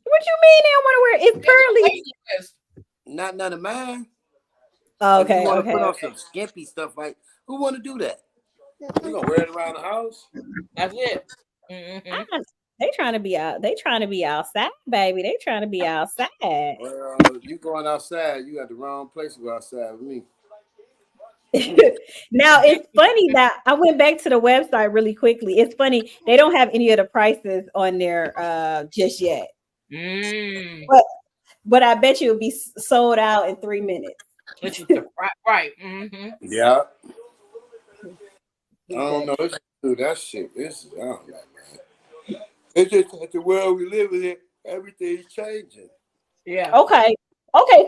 What you mean they don't want to wear it? It's curly. Not none of mine. Oh, If you okay, want to put okay. on some skimpy stuff, like who want to do that? You gonna wear it around the house? That's it. Mm-hmm. They trying to be out. They trying to be outside, baby. They trying to be outside. Well, you going outside? You got the wrong place to go outside with me. Now it's funny that I went back to the website really quickly. It's funny they don't have any of the prices on there just yet. Mm. But I bet you it'll be sold out in 3 minutes. It's just right. Mm-hmm. Yeah. I don't know. Let's do that shit. This is I don't know, man. It's just that the world we live in, everything's changing. Yeah. Okay.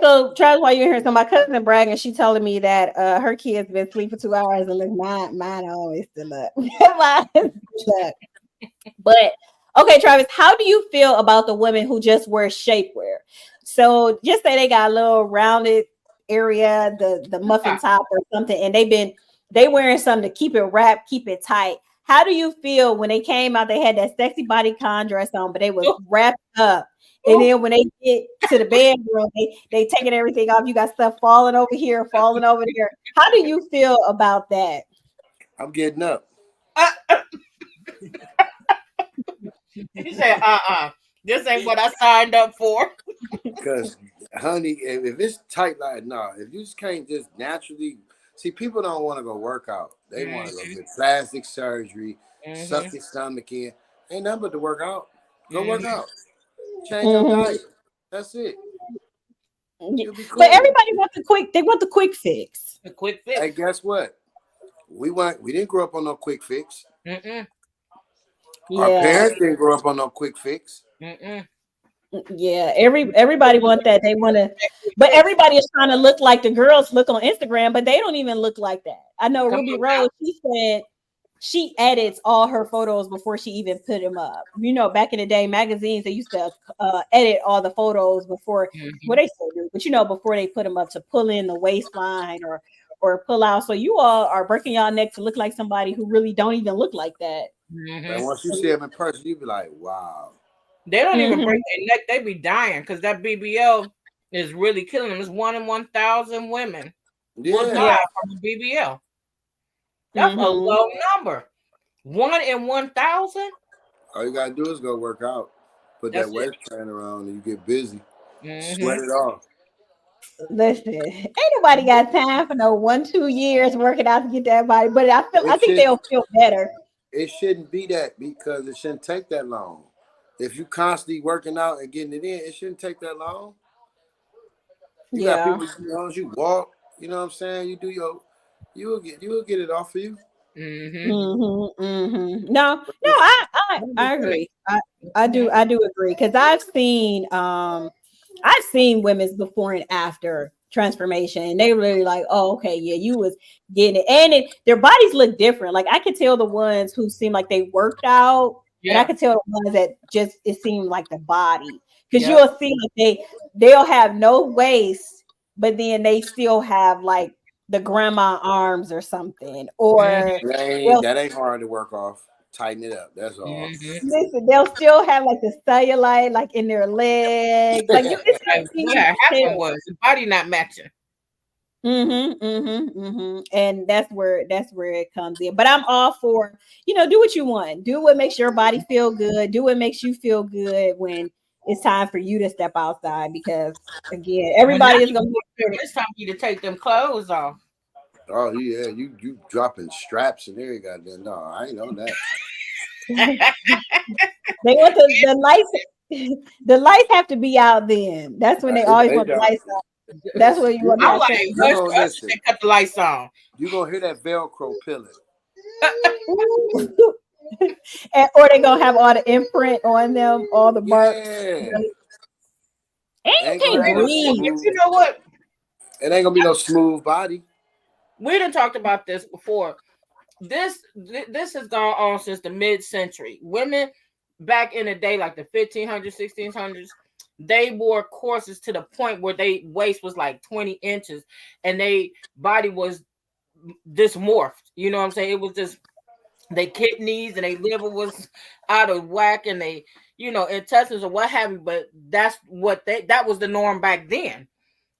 So Travis, while you're here, so my cousin bragging, she telling me that her kids been asleep for 2 hours and look, mine always still up. Mine is still up. But okay, Travis, how do you feel about the women who just wear shapewear? So just say they got a little rounded area, the muffin top or something, and they wearing something to keep it wrapped, keep it tight. How do you feel when they came out? They had that sexy body con dress on, but they was wrapped up. And then when they get to the bedroom, they taking everything off. You got stuff falling over here, falling over there. How do you feel about that? I'm getting up. He said, this ain't what I signed up for. Because, honey, if it's tight like if you just can't just naturally see, people don't want to go work out. They want to go get plastic surgery, suck your stomach in. Ain't nothing but to work out. Go work out. Change your diet. That's it. You'll be cool. But everybody wants the quick fix. The quick fix. Hey, guess what? We didn't grow up on no quick fix. Mm-mm. Our parents didn't grow up on no quick fix. Mm-mm. Yeah, everybody want that. They want to, but everybody is trying to look like the girls look on Instagram, but they don't even look like that. I know Ruby Rose, she said she edits all her photos before she even put them up. You know, back in the day, magazines, they used to edit all the photos before, well, they still do, but you know, before they put them up to pull in the waistline or pull out. So you all are breaking y'all neck to look like somebody who really don't even look like that. And once you see them in person, you be like, wow. They don't even break their neck. They be dying because that BBL is really killing them. It's 1 in 1,000 women will die from the BBL. That's a low number. 1 in 1,000. All you gotta do is go work out. Put that waist trainer around and you get busy. Sweat it off. Listen, ain't nobody got time for no 1-2 years working out to get that body, but I think they'll feel better. It shouldn't be that because it shouldn't take that long. If you constantly working out and getting it in, it shouldn't take that long. You got people, you know, you walk, you know what I'm saying? You do you'll get it off for you. No, I agree. I do agree because I've seen women's before and after transformation, and they really like, oh, okay, yeah, you was getting it, and their bodies look different. Like I could tell the ones who seem like they worked out, and I could tell the ones that just it seemed like the body, because you'll see like they'll have no waist, but then they still have like the grandma arms or something, or that ain't hard to work off. Tighten it up. That's all. Listen, they'll still have like the cellulite like in their legs. Like you can what happened was the body not matching. And that's where it comes in. But I'm all for, do what you want. Do what makes your body feel good. Do what makes you feel good when it's time for you to step outside, because again, everybody is gonna be. It's time for you to take them clothes off. Oh yeah, you dropping straps in there, goddamn. No, I ain't on that. They want the lights. The lights have to be out then. That's when they always want the lights out. That's what you want. I'm like, cut the lights on. You gonna hear that Velcro pilling. Or they gonna have all the imprint on them, all the marks. Yeah. And you can't breathe. You know what? It ain't gonna be no smooth body. We done talked about this before. This has gone on since the mid-century. Women back in the day, like the 1500s, 1600s, they wore corsets to the point where they waist was like 20 inches and they body was dysmorphed. You know what I'm saying? It was just their kidneys and their liver was out of whack and they, intestines or what have you. But that's what that was the norm back then,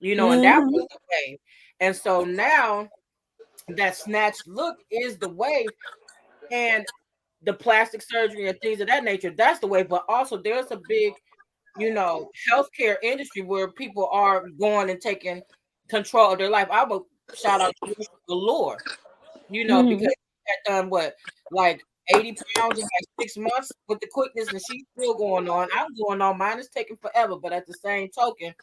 and that was the way. And so now that snatched look is the wave, and the plastic surgery and things of that nature, that's the way. But also there's a big, healthcare industry where people are going and taking control of their life. I would shout out to Galore, because she had done what, like 80 pounds in like 6 months with the quickness, and she's still going on. I'm going on. Mine is taking forever, but at the same token,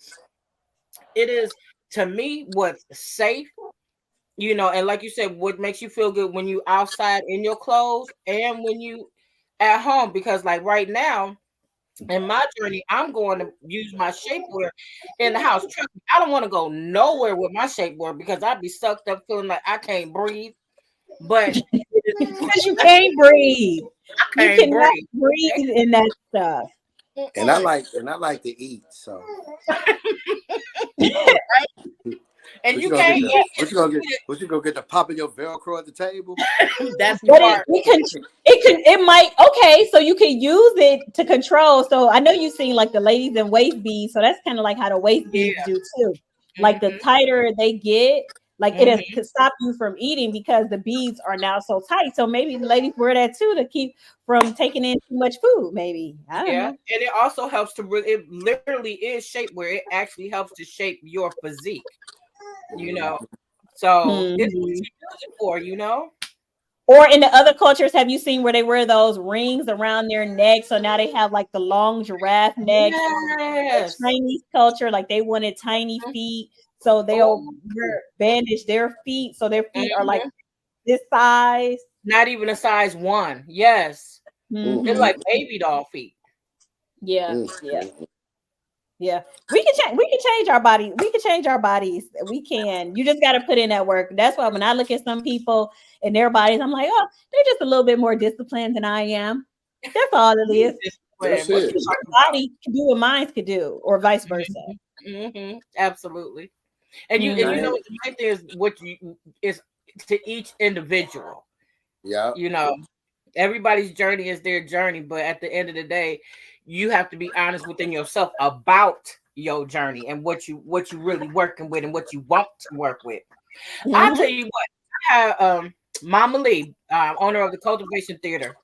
it is to me what's safe, and like you said, what makes you feel good when you outside in your clothes and when you at home. Because like right now in my journey, I'm going to use my shapewear in the house. Trust me, I don't want to go nowhere with my shapewear because I'd be sucked up feeling like I can't breathe. But because you can't breathe. You cannot breathe in that stuff. And I like to eat, so. And you can't eat. What you gonna get the pop of your Velcro at the table? That's the but part. It might, okay, so you can use it to control. So I know you've seen like the ladies in waist beads, so that's kind of like how the waist beads do too. Like the tighter they get, like it could stop you from eating because the beads are now so tight. So maybe the ladies wear that too to keep from taking in too much food. Maybe I don't know. And it also helps to it literally is shapewear. It actually helps to shape your physique. So it's what you use it for. Or in the other cultures, have you seen where they wear those rings around their neck? So now they have like the long giraffe neck. Yes. The Chinese culture, like they wanted tiny feet. So they'll bandage their feet. So their feet are like this size. Not even a size 1. Yes. It's like baby doll feet. Yeah. Yeah. We can change our body. We can change our bodies. We can. You just got to put in that work. That's why when I look at some people and their bodies, I'm like, oh, they're just a little bit more disciplined than I am. That's all it is. That's it. Your body can do what mine could do, or vice versa. Absolutely. And you know what the main thing is, is to each individual. Yeah. Everybody's journey is their journey, but at the end of the day, you have to be honest within yourself about your journey and what you really working with and what you want to work with. I'll tell you what, I have Marchel'e, owner of the Cultivation Theater.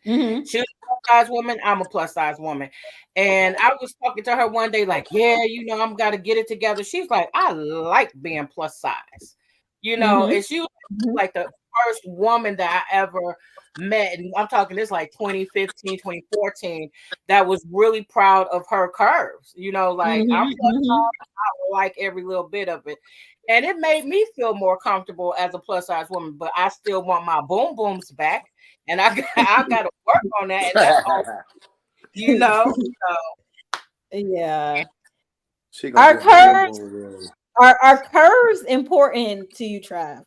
She's a plus size woman. I'm a plus size woman. And I was talking to her one day, like, I'm got to get it together. She's like, I like being plus size, and she was like the first woman that I ever met. And I'm talking this like 2015, 2014, that was really proud of her curves. Like I'm plus size, I like every little bit of it. And it made me feel more comfortable as a plus size woman, but I still want my boom booms back. And I got to work on that. And that's Yeah. Are curves important to you, Trav?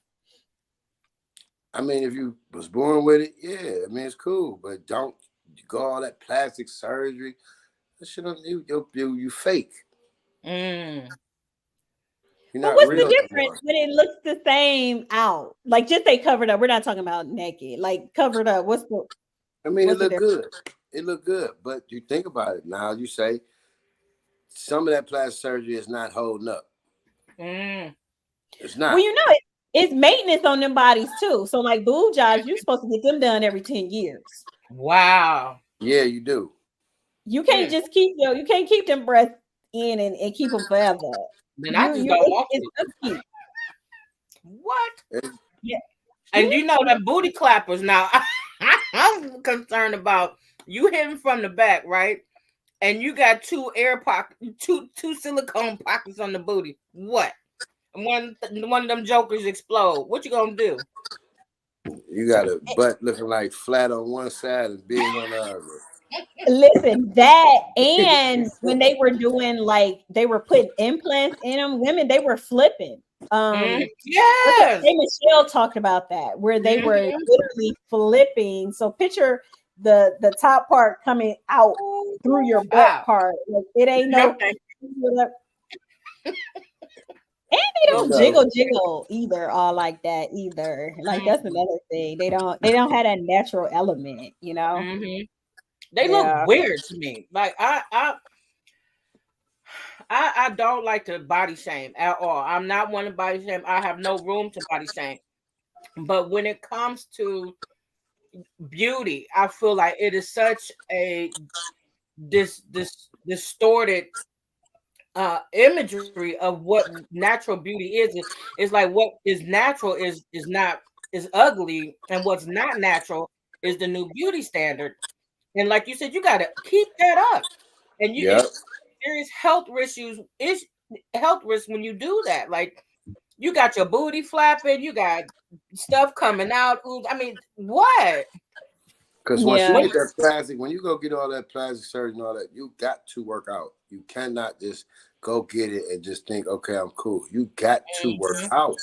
I mean, if you was born with it, yeah. I mean, it's cool, but don't go all that plastic surgery. That shit, you fake. But what's the difference when it looks the same out? Like, just say covered up. We're not talking about naked. Like covered up. I mean, it looked good. It looked good, but you think about it now. You say some of that plastic surgery is not holding up. It's not. Well, it's maintenance on them bodies too. So, like boob jobs, you're supposed to get them done every 10 years. Wow. Yeah, you do. You can't just keep you can't keep them breasts in and keep them forever. Then I just don't want to. What? Yeah. And them booty clappers now. I'm concerned about you hitting from the back, right? And you got 2 air pockets, two silicone pockets on the booty. What? One of them jokers explode. What you gonna do? You got a butt looking like flat on one side and big on the other. Listen, that and when they were doing they were putting implants in them, women, they were flipping. Yes. Michelle talked about that, where they were literally flipping. So picture the top part coming out through your butt Wow. part. Like, it ain't No, no. thank And they you. don't jiggle either, all like that either. Like that's another thing. They don't have that natural element, you know. Mm-hmm. They look Yeah. weird to me. Like I don't like to body shame at all. I'm not one to body shame. I have no room to body shame. But when it comes to beauty, I feel like it is such a this distorted imagery of what natural beauty is. It's like what is natural is not is ugly, and what's not natural is the new beauty standard. And like you said, you got to keep that up. And you Yep. it's serious health risks when you do that. Like you got your booty flapping, you got stuff coming out. I mean, what? Because once you Yeah. get that plastic, when you go get all that plastic surgery and all that, you got to work out. You cannot just go get it and just think, okay, I'm cool. You got to work out.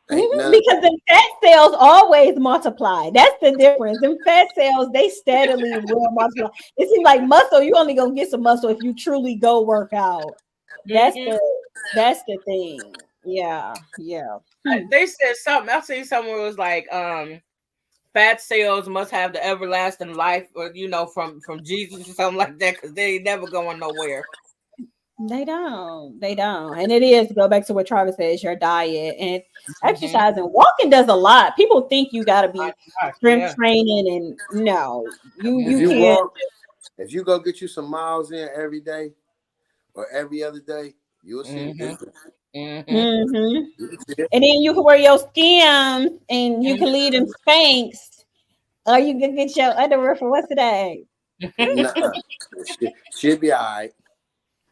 Ain't none. Because the fat cells always multiply. That's the difference. Them fat cells, they steadily will multiply. It seems like muscle, you only gonna get some muscle if you truly go work out. That's the thing. Yeah. They said something. I seen somewhere was like, fat cells must have the everlasting life, or from Jesus or something like that, because they ain't never going nowhere. They don't. And it is, go back to what Travis says, your diet and exercising. Walking does a lot. People think you gotta be strength training, and no, you If you can't. walk, if you go get you some miles in every day or every other day, you'll see the difference. And then you can wear your SKIMS and you can leave them Spanx, or you can get your underwear for what's today. Nuh-uh. She'll be all right.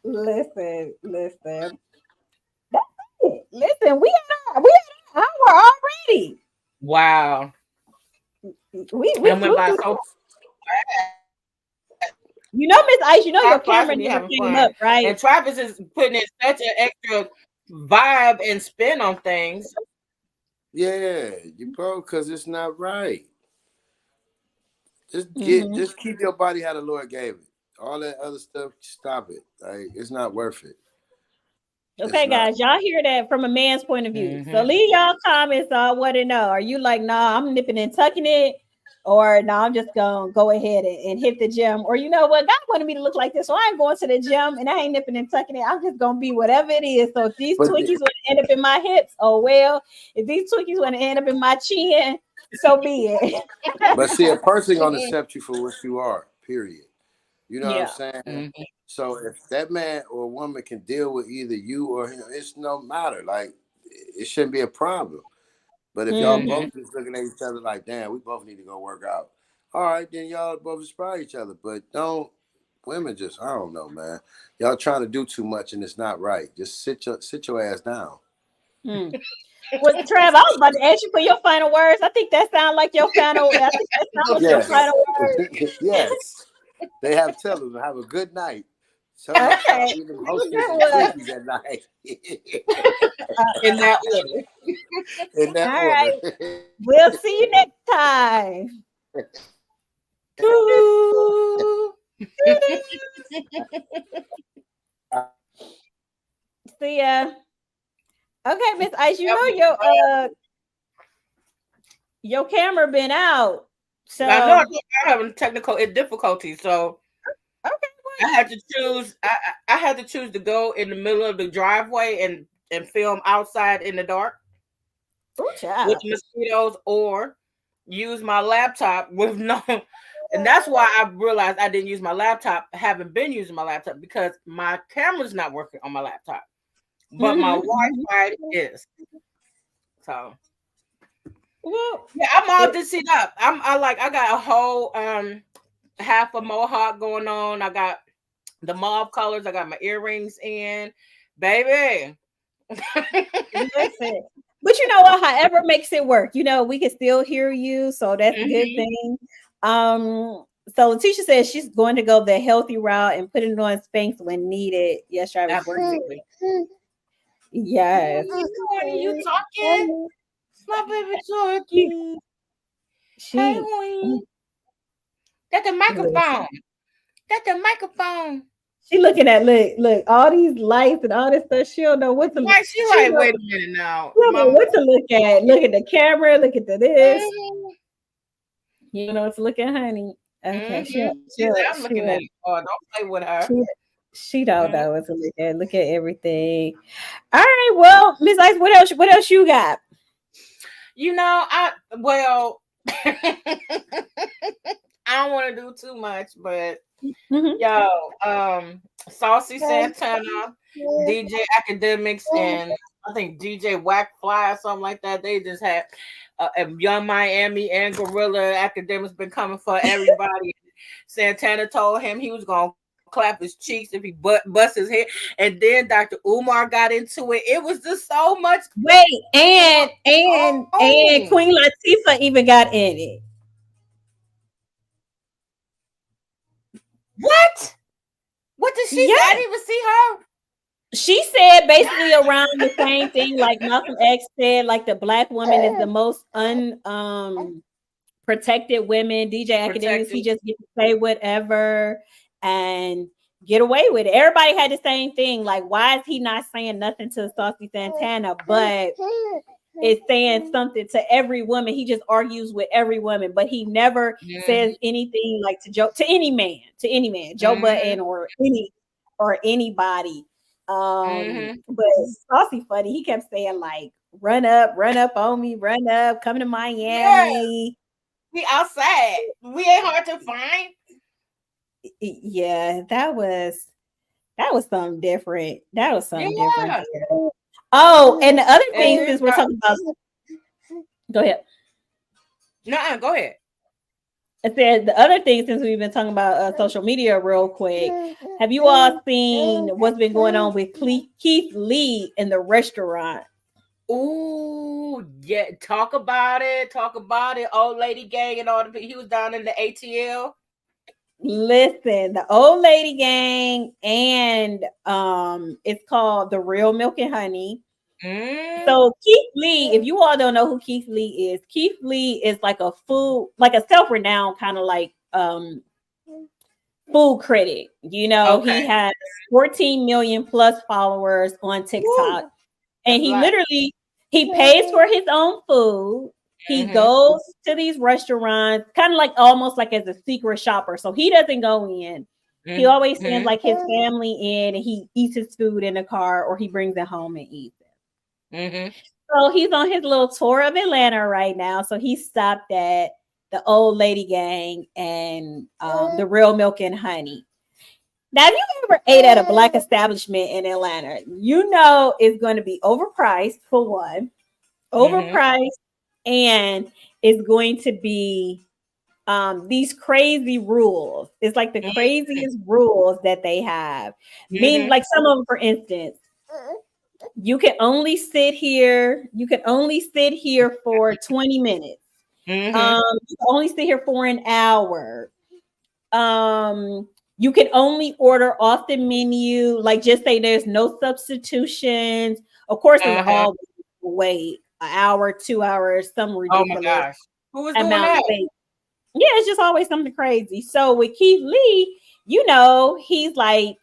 Listen. That's it. Listen, we had an hour already. Wow. We went by flew. so You know, Miss Ice, you know your Travis camera and you never having came fun. up, right? And Travis is putting in such an extra vibe and spin on things. Yeah, bro, because it's not right. Just keep your body how the Lord gave it. All that other stuff, stop it. Like, it's not worth it. Okay, guys, y'all hear that from a man's point of view. So leave y'all comments. I want to know. Are you like, nah, I'm nipping and tucking it? Or no, I'm just gonna go ahead and hit the gym. Or you know what? God wanted me to look like this, so I ain't going to the gym and I ain't nipping and tucking it. I'm just gonna be whatever it is. So if these Twinkies want to end up in my hips, oh well. If these Twinkies want to end up in my chin, so be it. But see, a person gonna accept you for what you are, period. You know what I'm saying? Mm-hmm. So if that man or woman can deal with either you or him, it's no matter. Like, it shouldn't be a problem. But if y'all both just looking at each other like, damn, we both need to go work out. All right, then y'all both inspire each other. But women just, I don't know, man. Y'all trying to do too much and it's not right. Just sit your ass down. Well, Trav, I was about to ask you for your final words. I think that sounds like your final. I think that sounds like your final words. Yes. They have tell them have a good night. Okay. Even hosting some Twinkies at night. In that order. In that All order. right. We'll see you next time. See ya. Okay, Miss Ice, you know your camera been out. So I know I'm having technical difficulties, so okay, I had to choose. I had to choose to go in the middle of the driveway and film outside in the dark with mosquitoes, or use my laptop with no. And that's why I realized I didn't use my laptop. I haven't been using my laptop because my camera's not working on my laptop, but my Wi-Fi is. So yeah, I'm all dissed up. I got a whole half a mohawk going on. I got the mauve colors. I got my earrings in, baby. Listen. But you know what? However makes it work. You know, we can still hear you, so that's a good thing. So Letitia says she's going to go the healthy route and put it on Spanx when needed. Yes, Travis. Absolutely. Yes. What are you talking? My baby talking. Hey, that's the microphone. Got the microphone. She looking at look all these lights and all this stuff. She don't know what to look. Right, she like, wait a minute now. She don't know what to look at. Look at the camera. Look at this. Mhm. You know what to look at, honey. Okay, I'm looking at it. Oh, don't play with her. She don't know what to look at. Look at everything. All right, well, Miss Ice, what else you got? You know, I don't want to do too much, but Saucy Santana, DJ Academics, and I think DJ Whackfly or something like that. They just had Young Miami and Gorilla Academics been coming for everybody. Santana told him he was gonna clap his cheeks if he bust his head, and then Dr. Umar got into it. It was just so much. Wait, and Queen Latifah even got in it. What did she say? I didn't even see her. She said basically around the same thing like Malcolm X said, like the black woman is the most protected women. DJ Academics, he just get to say whatever and get away with it. Everybody had the same thing. Like, why is he not saying nothing to Saucy Santana, but is saying something to every woman? He just argues with every woman, but he never says anything like to any man, Joe Budden or anybody. But Saucy funny. He kept saying like, run up on me, run up, come to Miami. We outside. We ain't hard to find. Yeah, that was something different. That was something different. Oh, and the other thing, since we're talking about, go ahead. No, go ahead. I said the other thing, since we've been talking about social media real quick, have you all seen what's been going on with Keith Lee in the restaurant? Ooh, yeah. Talk about it. Old lady gang and all the people. He was down in the ATL. Listen, the old lady gang, and it's called The Real Milk and Honey. So Keith Lee, if you all don't know who Keith Lee is like a self-renowned kind of like food critic. You know, he has 14 million plus followers on TikTok. Woo. And he literally pays for his own food. He goes to these restaurants, kind of like almost like as a secret shopper. So he doesn't go in. He always sends like his family in, and he eats his food in the car, or he brings it home and eats it. So he's on his little tour of Atlanta right now. So he stopped at the Old Lady Gang and the Real Milk and Honey. Now, if you ever ate at a black establishment in Atlanta, you know it's going to be overpriced for one. Overpriced. And it's going to be these crazy rules. It's like the craziest rules that they have. Mean, like some of them, for instance, you can only sit here. You can only sit here for 20 minutes. You can only sit here for an hour. You can only order off the menu. Like, just say there's no substitutions. Of course, it's always wait. An hour, 2 hours, some ridiculous. Oh my gosh. Who was doing that? Yeah, it's just always something crazy. So with Keith Lee, you know, he's like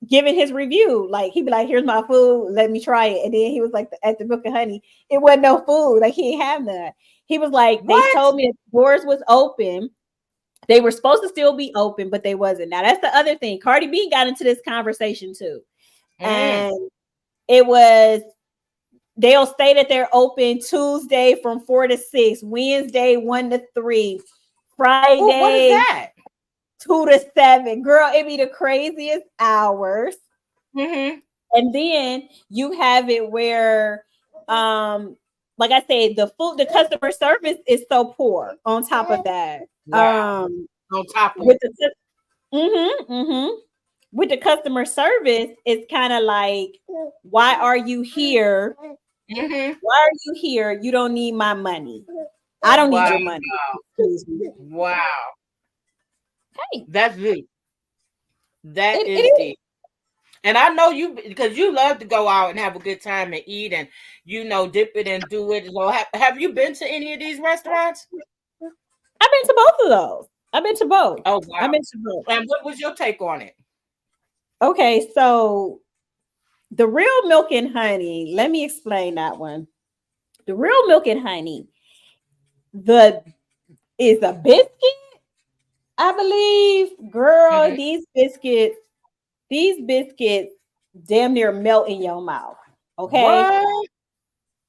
giving his review. Like, he'd be like, here's my food, let me try it. And then he was like, at the Milk and Honey, it wasn't no food. Like, he didn't have none. He was like, they told me the doors was open. They were supposed to still be open, but they wasn't. Now, that's the other thing. Cardi B got into this conversation too. And it was, they'll say that they're open Tuesday from 4 to 6, Wednesday 1 to 3, Friday what is that? 2 to 7. Girl, it be the craziest hours. And then you have it where, like I said, the customer service is so poor. On top of that, on top of with with the customer service, it's kind of like, why are you here? Why are you here? You don't need my money. I don't need your money. Wow. Hey, that's deep. That is deep. And I know you, because you love to go out and have a good time and eat and, you know, dip it and do it. So have you been to any of these restaurants? I've been to both of those. I've been to both. Oh I've wow. been to both. And what was your take on it? Okay, so the real milk and honey, let me explain that one. The real milk and honey, the is a biscuit, I believe. Girl, Mm-hmm. these biscuits damn near melt in your mouth. Okay. What?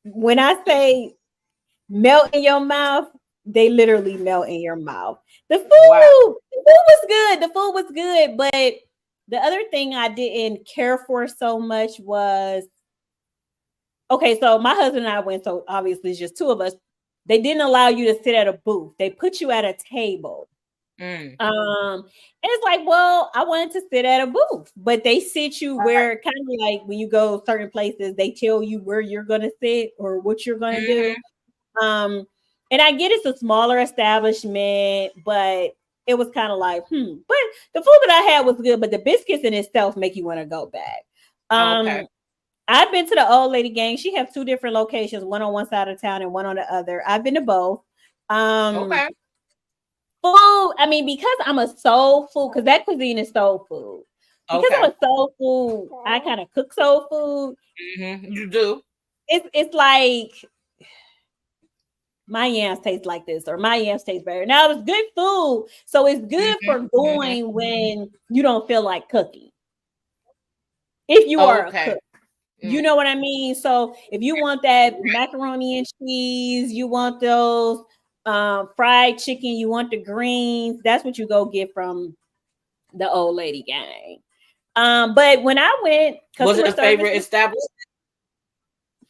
When I say melt in your mouth, they literally melt in your mouth. Wow. The food was good. The food was good, but the other thing I didn't care for so much was okay. So my husband and I went. So obviously, it's just two of us. They didn't allow you to sit at a booth. They put you at a table. Mm. And it's like, well, I wanted to sit at a booth, but they sit you where kind of like when you go certain places, they tell you where you're gonna sit or what you're gonna do. Mm-hmm. And I get it's a smaller establishment, but it was kind of like, But the food that I had was good, but the biscuits in itself make you want to go back. Okay. I've been to the old lady gang. She has two different locations, one on one side of town and one on the other. I've been to both. Okay. Food, I mean, because I'm a soul food, because that cuisine is soul food. Because I'm Okay. a soul food, I kind of cook soul food. Mm-hmm. You do. It's like my yams taste like this, or my yams taste better. Now it's good food, so it's good Mm-hmm. for Mm-hmm. going when you don't feel like cooking. If you are a Okay. cook. You know what I mean? So if you want that macaroni and cheese, you want those fried chicken, you want the greens, that's what you go get from the old lady gang. But when I went, Was it customer a service favorite was establishment?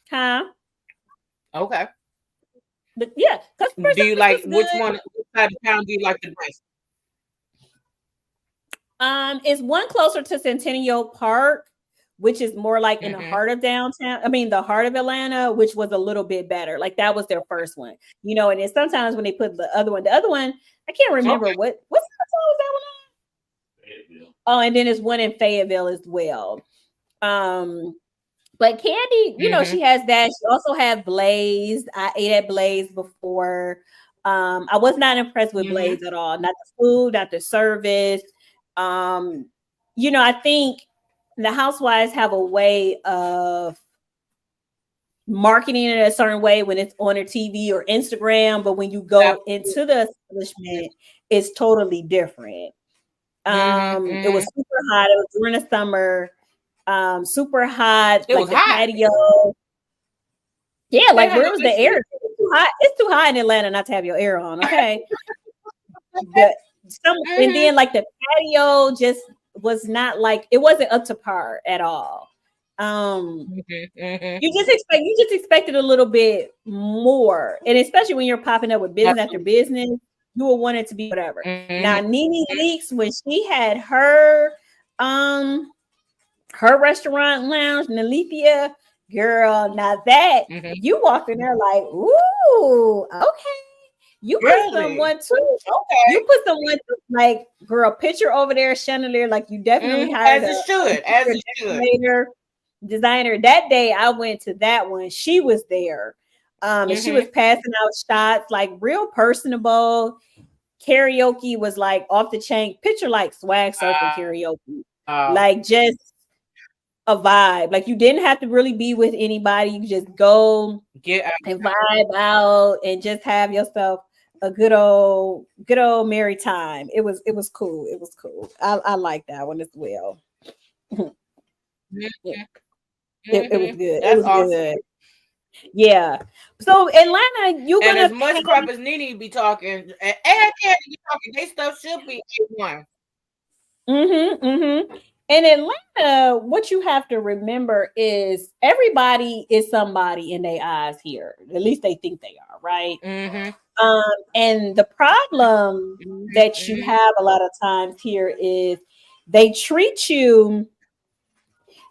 huh? Okay. But yeah, customer Do you service like was which good. one? Which side of town do you like the best? It's one closer to Centennial Park, which is more like in the Mm-hmm. heart of downtown. I mean, the heart of Atlanta, which was a little bit better. Like that was their first one, And then sometimes when they put the other one, I can't remember Okay. what's was that one on? Fayetteville. Oh, and then there's one in Fayetteville as well. But Candy, Mm-hmm. she has that. She also had Blaze. I ate at Blaze before. I was not impressed with Mm-hmm. Blaze at all. Not the food, not the service. I think the housewives have a way of marketing it a certain way when it's on their TV or Instagram, but when you go Absolutely. into the establishment, it's totally different. Mm-hmm. It was Mm-hmm. super hot. It was during the summer. Super hot, It like was the hot. patio. Yeah, They like had where no was the air? AC. It's too hot. It's too hot in Atlanta not to have your air on. Okay. The and Mm-hmm. then like the patio just was not like it wasn't up to par at all. Mm-hmm. Mm-hmm. You just expected a little bit more, and especially when you're popping up with business after Absolutely. business, you will want it to be whatever. Mm-hmm. Now, Nene Leaks, when she had her restaurant lounge, Nalethea, girl, now that Mm-hmm. you walked in there like, ooh, okay. You put Really? someone too. Okay. You put someone to, like, girl, picture over there, chandelier, like you definitely Mm-hmm. hired As a it should. As interior it should. designer. That day I went to that one. She was there. And she Mm-hmm. was passing out shots, like real personable. Karaoke was like off the chain. Picture like swag surfing karaoke. Uh, Like just a vibe. Like you didn't have to really be with anybody. You just go get out. and vibe out and just have yourself a good old merry time. It was cool. It was cool. I like that one as well. Yeah, it was Mm-hmm. good. It That's was awesome. good. Yeah. So Atlanta, you're And gonna as pay. much crap as Nene be talking, and Candy be talking, they stuff should be A1. In Atlanta, what you have to remember is everybody is somebody in their eyes here. At least they think they are, right? Mm-hmm. And the problem that you Mm-hmm. have a lot of times here is they treat you,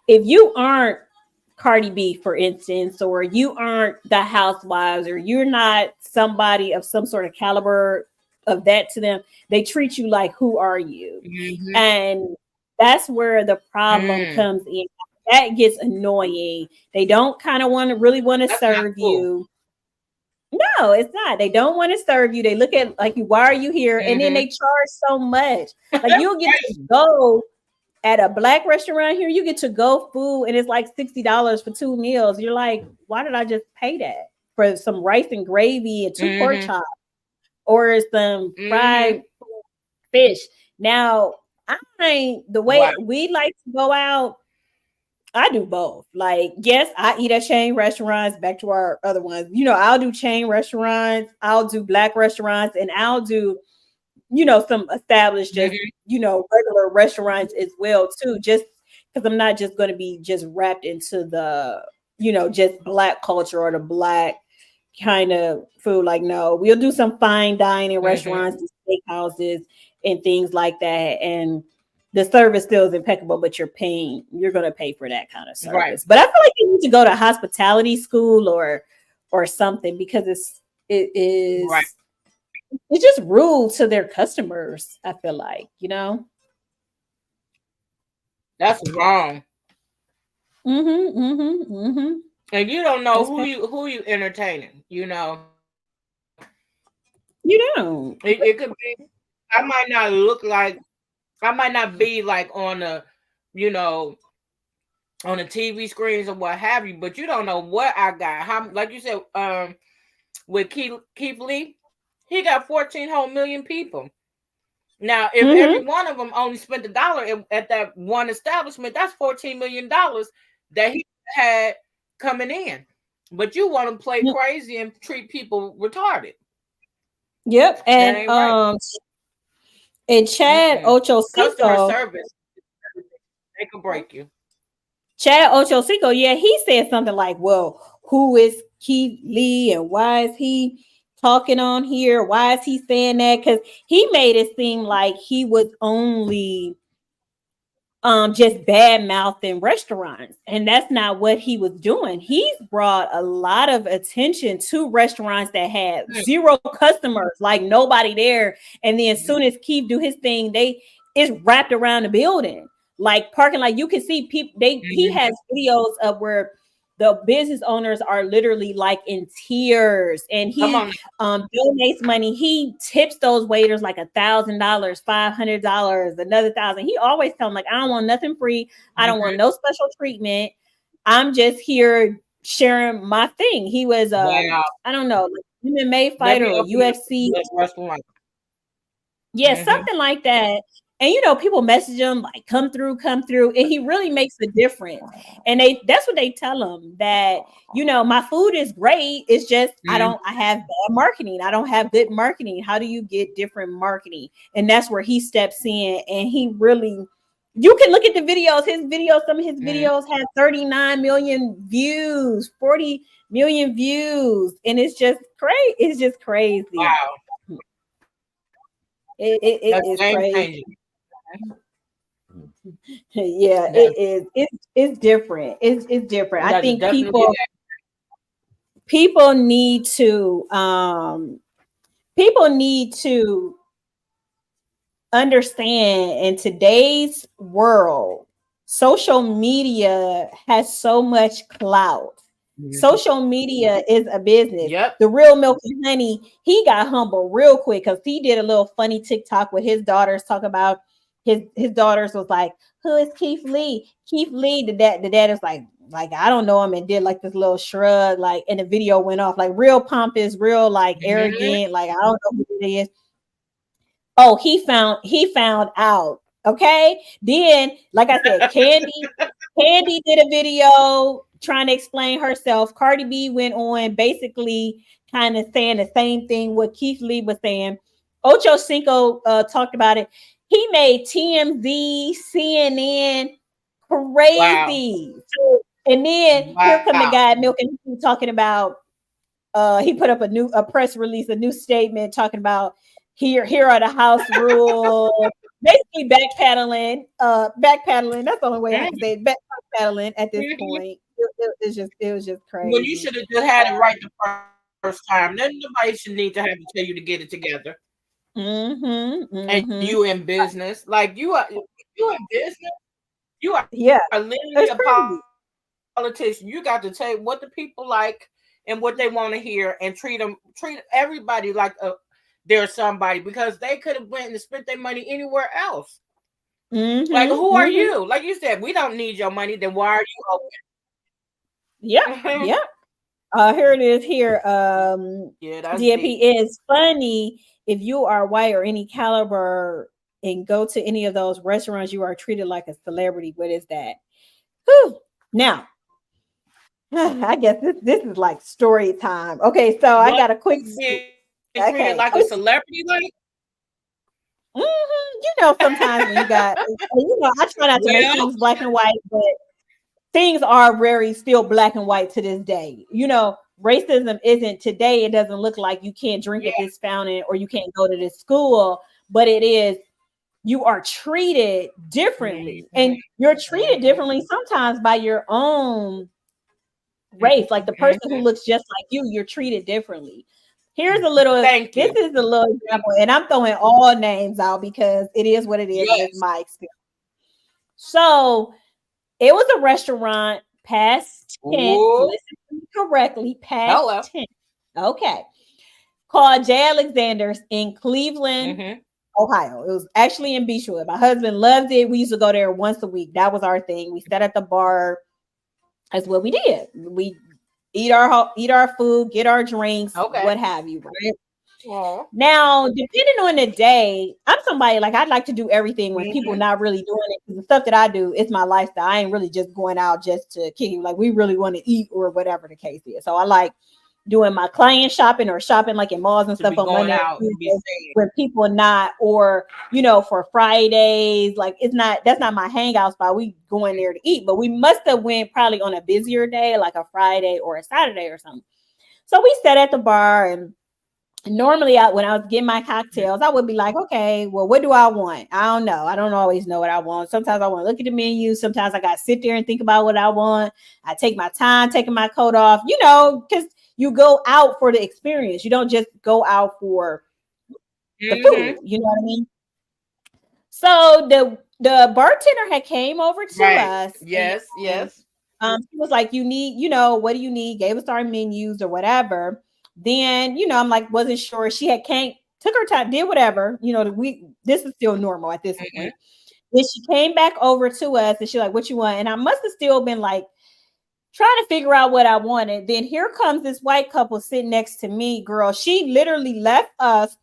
if you aren't Cardi B, for instance, or you aren't the housewives, or you're not somebody of some sort of caliber of that to them, they treat you like, who are you? Mm-hmm. And that's where the problem Mm. comes in. That gets annoying. They don't kind of really want to That's not serve cool. you. No, it's not. They don't want to serve you. They look at like you, why are you here? And then they charge so much. Like you'll get to go at a black restaurant here, you get to go food and it's like $60 for 2 meals. You're like, why did I just pay that for some rice and gravy and 2 pork chops or some fried fish? Now, the way we like to go out, I do both. Like, yes, I eat at chain restaurants. Back to our other ones, I'll do chain restaurants, I'll do black restaurants, and I'll do some established, just, regular restaurants as well, too, just because I'm not just going to be just wrapped into the, just black culture or the black kind of food. Like, no, we'll do some fine dining restaurants, steakhouses, and things like that. And the service still is impeccable, but you're going to pay for that kind of service. Right. But I feel like you need to go to hospitality school or something, because it is. Right. It's just rude to their customers, I feel like, That's wrong. And you don't know who you entertaining, You don't. It could be. I might not be like on the, on the TV screens or what have you, but you don't know what I got. How, like you said, with Keith Lee. He got 14 whole million people. Now, if every one of them only spent $1 at that one establishment, that's $14 million that he had coming in. But you want to play crazy and treat people retarded. Yep. And right. And Chad Ochocinco, customer service, they can break you. Chad Ochocinco, yeah, he said something like, "Well, who is Keith Lee and why is he talking on here? Why is he saying that?" Because he made it seem like he was only just bad mouthing restaurants, and that's not what he was doing. He's brought a lot of attention to restaurants that had zero customers, like nobody there. And then as soon as Keith do his thing, it's wrapped around the building, like parking. Like you can see people. He has videos of where the business owners are literally like in tears, and he donates money. He tips those waiters like $1,000, $500, another $1,000. He always tell them like, I don't want nothing free. I don't want no special treatment. I'm just here sharing my thing. He was I don't know, like MMA fighter or UFC. Yeah, something like that. And people message him like, come through, and he really makes a difference. And that's what they tell him, that my food is great, it's just I have bad marketing, I don't have good marketing. How do you get different marketing? And that's where he steps in, and he really, you can look at the videos, some of his videos have 39 million views, 40 million views, and it's just crazy. Wow. It is crazy. Yeah, it is. It's different. It's different. I think people need to understand, in today's world, social media has so much clout. Social media is a business. Yep. The real Milk and Honey, he got humble real quick because he did a little funny TikTok with his daughters, talking about his daughters was like, who is Keith Lee? Keith Lee, the dad was like I don't know him, and did like this little shrug, like, and the video went off, like real pompous, real like arrogant, like I don't know who it is. Oh, he found out. Okay. Then, like I said, Candy did a video trying to explain herself. Cardi B went on basically kind of saying the same thing what Keith Lee was saying. Ocho Cinco talked about it. He made TMZ, CNN crazy. Wow. And then here come the guy Milk and Honey talking about, he put up a press release, a new statement talking about here are the house rules. Basically backpedaling. That's the only way I can say it. Backpedaling at this point. It was just crazy. Well, you should have just had it right the first time. Then nobody should need to have to tell you to get it together. And you in business, like you in business. You are literally a politician. You got to tell what the people like and what they want to hear, and treat everybody like they're somebody, because they could have went and spent their money anywhere else. Like, who are you? Like you said, we don't need your money. Then why are you open? Yep. Here it is here. Yeah, that's DMP deep. is funny. If you are white or any caliber and go to any of those restaurants, you are treated like a celebrity. What is that? Whew. Now, I guess this is like story time. Okay, so I got a quick. Being treated like Okay. a celebrity, like. You know, sometimes when you got, I try not to make things black and white, but things are very still black and white to this day. You know, racism isn't today. It doesn't look like you can't drink at this fountain or you can't go to this school, but it is, you are treated differently, and you're treated differently sometimes by your own race. Like the person who looks just like you're treated differently. Here's a little, this is a little example, and I'm throwing all names out because it is what it is. It's my experience. So it was a restaurant, past tense, listen correctly, past tense. Okay. Called J. Alexander's in Cleveland, Ohio. It was actually in Beechwood. My husband loved it. We used to go there once a week. That was our thing. We sat at the bar. That's what we did. We eat our food, get our drinks, what have you, right? Yeah. Now, depending on the day, I'm somebody like I'd like to do everything when people not really doing it. The stuff that I do, it's my lifestyle. I ain't really just going out just to kick it. Like we really want to eat or whatever the case is. So I like doing my client shopping or shopping like in malls and stuff on Monday when people are not, or for Fridays, like that's not my hangout spot. We going there to eat, but we must have went probably on a busier day, like a Friday or a Saturday or something. So we sat at the bar, and normally when I was getting my cocktails, I would be like, okay, well, what do I want? I don't know. I don't always know what I want. Sometimes I want to look at the menu. Sometimes I got to sit there and think about what I want. I take my time taking my coat off, because you go out for the experience. You don't just go out for the food. You know what I mean? So the bartender had came over to us. Yes. She was like, you need, what do you need? Gave us our menus or whatever. Then, I'm like, wasn't sure. She had took her time, did whatever. This is still normal at this point. Then she came back over to us and she's like, what you want? And I must have still been like, trying to figure out what I wanted. Then here comes this white couple sitting next to me, girl. She literally left us,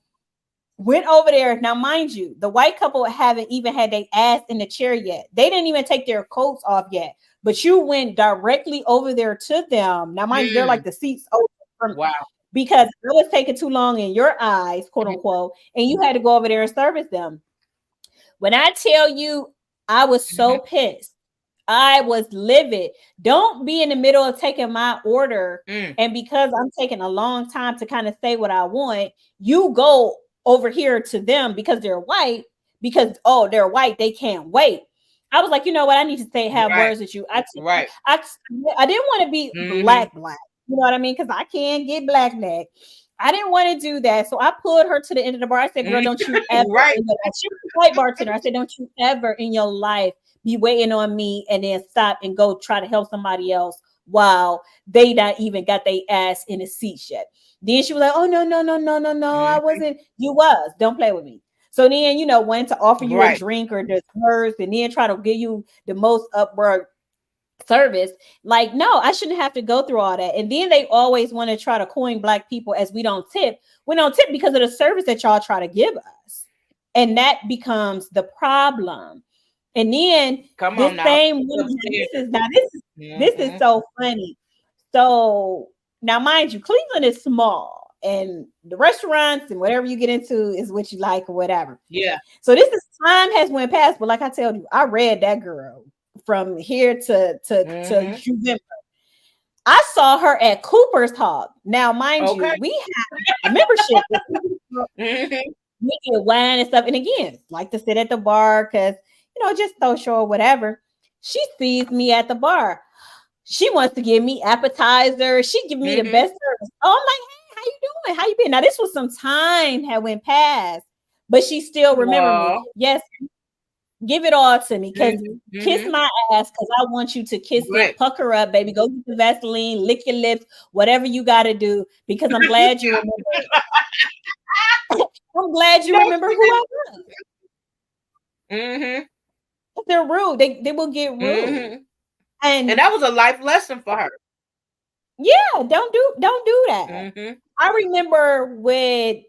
went over there. Now, mind you, the white couple haven't even had their ass in the chair yet. They didn't even take their coats off yet. But you went directly over there to them. Now, mind you, they're like the seats open from because it was taking too long in your eyes, quote unquote, and you had to go over there and service them. When I tell you, I was so pissed. I was livid. Don't be in the middle of taking my order. And because I'm taking a long time to kind of say what I want, you go over here to them because they're white, because, they're white. They can't wait. I was like, you know what? I need to have words with you. I didn't want to be black. You know what I mean? Because I can't get black. I didn't want to do that. So I pulled her to the end of the bar. I said, girl, don't you ever, she was a white bartender. I said, don't you ever in your life be waiting on me and then stop and go try to help somebody else while they not even got their ass in the seats yet. Then she was like, oh, no, I wasn't. You was. Don't play with me. So then, went to offer you a drink or desserts and then try to give you the most upward service. Like, no, I shouldn't have to go through all that. And then they always want to try to coin black people as we don't tip. We don't tip because of the service that y'all try to give us. And that becomes the problem. And then this is so funny. So now, mind you, Cleveland is small, and the restaurants and whatever you get into is what you like or whatever. Yeah. So time has went past, but like I tell you, I read that girl from here to November. I saw her at Cooper's Hawk. Now, mind you, we have a membership. We get wine and stuff, and again, like to sit at the bar because just social or whatever. She sees me at the bar. She wants to give me appetizer. She give me the best service. Oh, I'm like, hey, how you doing? How you been? Now, this was some time had went past, but she still remembered me. Yes. Give it all to me, because Mhm, kiss mhm. my ass, because I want you to kiss it. Right. Pucker up, baby. Go get the Vaseline, lick your lips, whatever you got to do, because I'm glad you remember. I'm glad you remember who I was. Mhm, They're rude. They will get rude. mhm. And And that was a life lesson for her. yeah, don't do that. Mhm. I remember with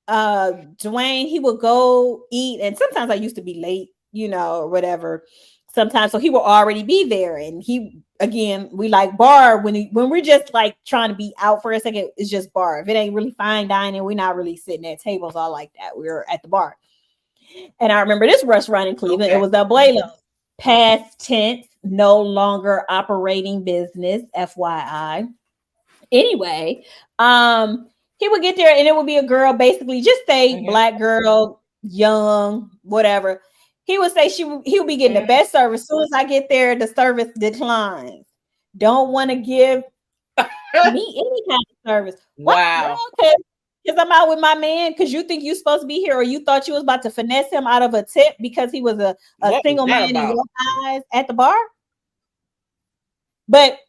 Dwayne, he would go eat, and sometimes I used to be late, or whatever. Sometimes, so he will already be there, and we like bar when we're just like trying to be out for a second. It's just bar. If it ain't really fine dining, we're not really sitting at tables all like that. We're at the bar. And I remember this restaurant in Cleveland. It Okay. was Abuelo. Past tense, no longer operating business. FYI. Anyway, he would get there and it would be a girl, basically just say Mhm, black girl, young, whatever. He would say he would be getting the mhm. best service. As soon as I get there, the service declines. Don't want to give me any kind of service. What, girl? Wow. Because I'm out with my man, because you think you're supposed to be here, or you thought you was about to finesse him out of a tip because he was a What was single that man in about? your eyes at the bar. But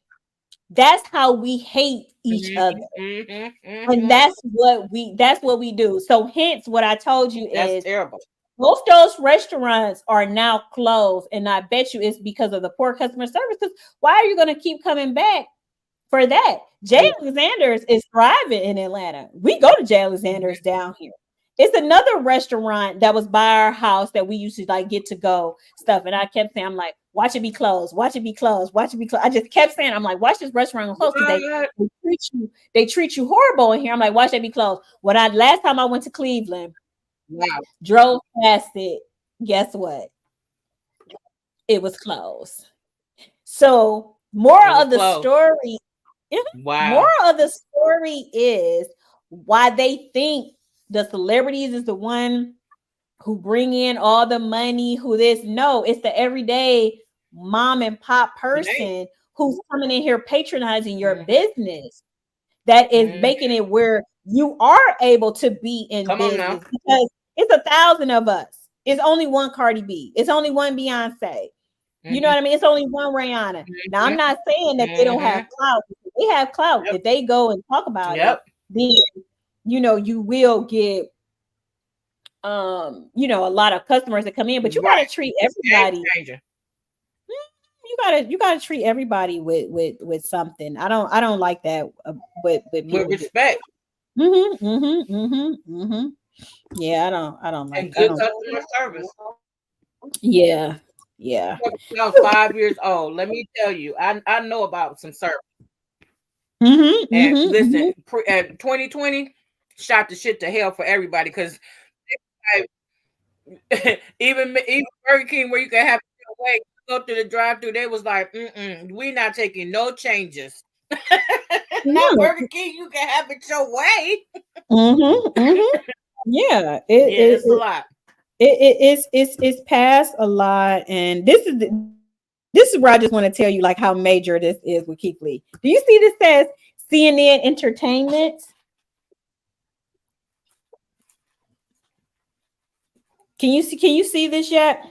that's how we hate each Mhm, other. mhm, And mhm. that's what we do. So hence what I told you That's is terrible. most of those restaurants are now closed. And I bet you it's because of the poor customer service. Because why are you going to keep coming back for that? Jay Yeah. Alexander's is thriving in Atlanta. We go to Jay Alexander's down here. It's another restaurant that was by our house that we used to like get to go stuff. And I kept saying, I'm like, watch it be closed, watch it be closed, watch it be closed. I just kept saying, I'm like, watch this restaurant close because What? they treat you horrible in here. I'm like, watch that be closed. When I last time I went to Cleveland, Wow. drove past it, guess what? It was closed. So It was close. moral Wow. of the story is why they think the celebrities is the one who bring in all the money, who this. No, it's the everyday mom and pop It ain't. person who's coming in here patronizing your Mhm, business, that is mhm. making it where you are able to be in Come on now. business, because it's 1,000 of us. It's only one Cardi B. It's only one Beyonce. You know Mhm, what I mean? It's only one Rihanna. Now, I'm mhm, not saying that they don't have mhm. clout. They have clout. Yep. If they go and talk about it, Yep. then you will get a lot of customers that come in, but you got Right. to treat Game everybody. changer. You gotta treat everybody with something. I don't like that with With people. respect Yeah, I don't like. and I good don't. customer service. Yeah, yeah. When I was 5 years old, let me tell you, I know about some service. And listen, Mhm. at 2020, shot the shit to hell for everybody because even Burger King, where you can have it your way, go through the drive-through, they was like, we not taking no changes. Not No. Burger King, you can have it your way. Mhm. Yeah. Yeah, it's a lot. It's past a lot, and this is where I just want to tell you like how major this is with Keith Lee. Do you see this says CNN Entertainment? Can you see this yet?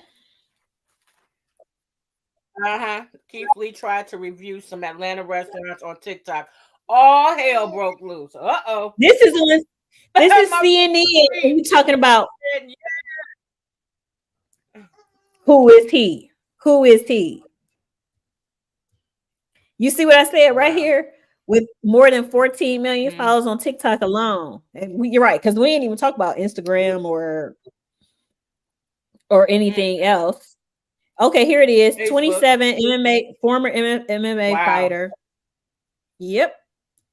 Uh-huh. Keith Lee tried to review some Atlanta restaurants on TikTok. All hell broke loose. Uh-oh. This is My CNN, and you talking about friend, who is he? Who is he? You see what I said right wow. here? With more than 14 million Mm, followers on TikTok alone. And you're right, because we ain't even talk about Instagram or anything mm. else. Okay, here it is. Facebook. 27 MMA, former MMA Wow. fighter. Yep.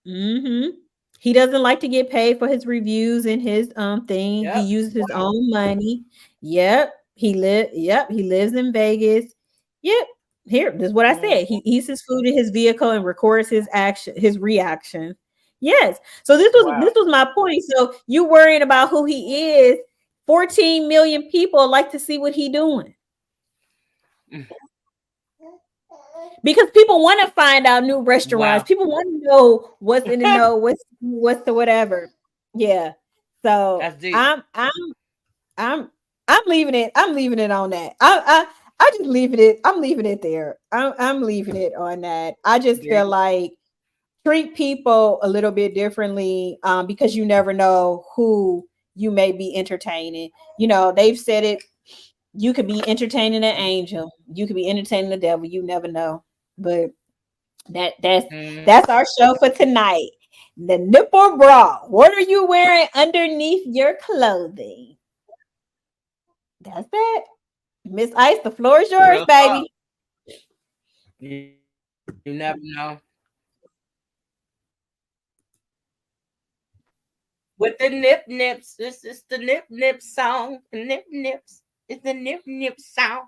He doesn't like to get paid for his reviews and his thing. He Yep. uses his own money. Yep, he lives in Vegas. Yep. Here, this is what I Mm, said. He eats his food in his vehicle and records his reaction. Yes. So this was wow. my point. So you worrying about who he is. 14 million people like to see what he doing. Mm, Because people want to find out new restaurants. wow. People want to know what's in the know, what's the whatever. Yeah. So That's deep. I'm I'm leaving it. I'm leaving it on that. I just leaving it. I'm leaving it there. I'm leaving it on that. I just There you feel go. like treat people a little bit differently, because you never know who you may be entertaining. They've said it. You could be entertaining an angel. You could be entertaining the devil. You never know. But that's our show for tonight. The nipple bra. What are you wearing underneath your clothing? That's it. Miss Ice, the floor is yours, Real talk. baby. You never know. With the nip nips, this is the nip nip song. The nip nips. It's the nip nip song.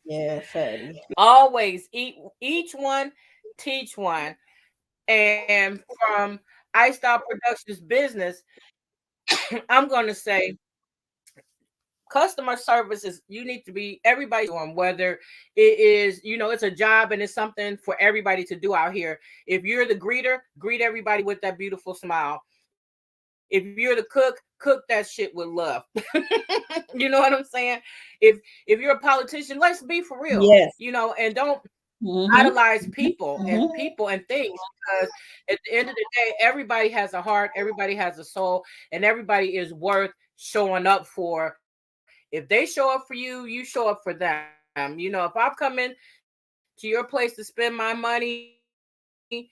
Yeah, funny. Always eat each one, teach one. And from iStyle Productions business, I'm gonna say customer service is you need to be everybody's doing, whether it is, it's a job and it's something for everybody to do out here. If you're the greeter, greet everybody with that beautiful smile. If you're the cook, cook that shit with love. You know what I'm saying? If you're a politician, let's be for real, Yes. and don't Mm-hmm. idolize people and Mm-hmm. people and things, because at the end of the day, everybody has a heart, everybody has a soul, and everybody is worth showing up for. If they show up for you, you show up for them. If I'm coming to your place to spend my money, the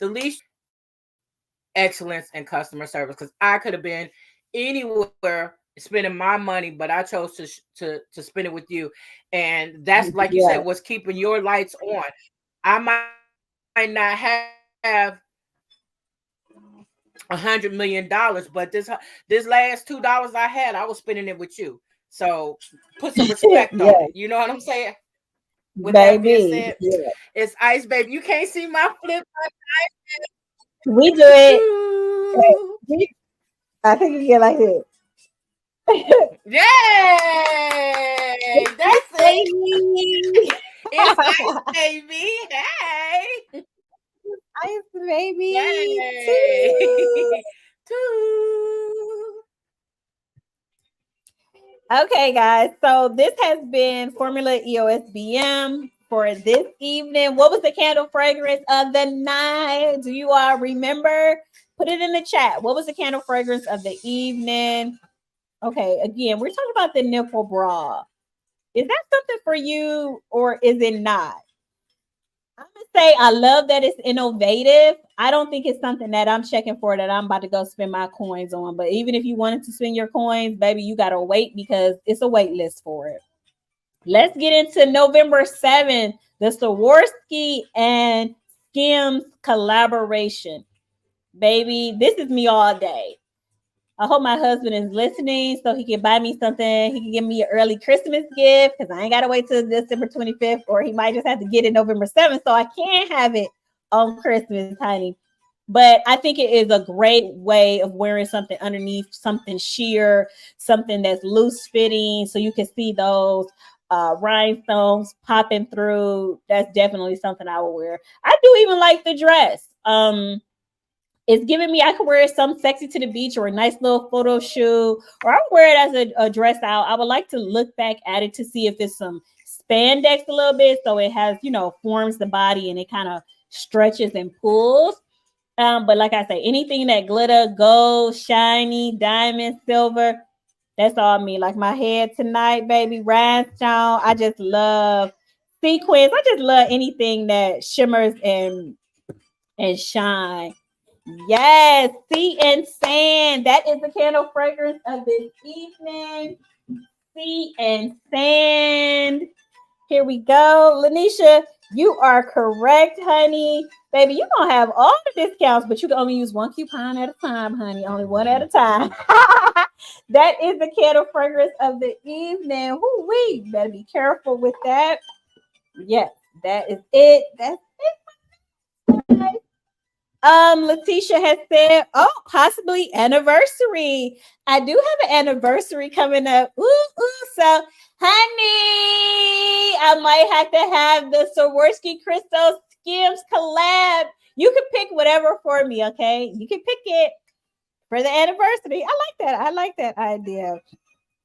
least you can do is excellence and customer service, because I could have been anywhere spending my money, but I chose to spend it with you. And that's, like you said, Yeah. what's keeping your lights on. I might not have $100 million, but this last $2 I had, I was spending it with you. So put some respect on it. Yeah, You know what I'm saying? With that being baby. said, Yeah. it's Ice Baby. You can't see my flip. We do it. We- I think we get like this. Yay! That's it. Baby. It's Ice Baby. Hey. Ice baby. Toot. Yay. Toot. Okay, guys. So this has been Formula EOSBM for this evening. What was the candle fragrance of the night? Do you all remember? Put it in the chat. What was the candle fragrance of the evening? Okay, again, we're talking about the nipple bra. Is that something for you or is it not? I'm gonna say I love that it's innovative. I don't think it's something that I'm checking for that I'm about to go spend my coins on. But even if you wanted to spend your coins, baby, you gotta wait because it's a wait list for it. Let's get into November 7th, the SWAROVSKI and SKIMS collaboration. Baby, this is me all day. I hope my husband is listening so he can buy me something. He can give me an early Christmas gift because I ain't got to wait till December 25th, or he might just have to get it November 7th so I can't have it on Christmas, honey. But I think it is a great way of wearing something underneath, something sheer, something that's loose fitting so you can see those rhinestones popping through. That's definitely something I will wear. I do even like the dress. It's giving me I could wear some sexy to the beach or a nice little photo shoot, or I would wear it as a dress out. I would like to look back at it to see if it's some spandex a little bit, so it has, forms the body and it kind of stretches and pulls. But like I say, anything that glitter, gold, shiny, diamond, silver, that's all me. Like my head tonight, baby, rhinestone. I just love sequins. I just love anything that shimmers and shine. Yes, sea and sand. That is the candle fragrance of this evening. Sea and sand. Here we go. Lanisha, you are correct, honey. Baby, you're going to have all the discounts, but you can only use one coupon at a time, honey. Only one at a time. That is the candle fragrance of the evening. Woo-wee. Better be careful with that. Yes, that is it. That's it. Letitia has said, oh, possibly anniversary. I do have an anniversary coming up. So, honey, I might have to have the Swarovski Crystal SKIMS collab. You can pick whatever for me, okay? You can pick it. For the anniversary. I like that. I like that idea.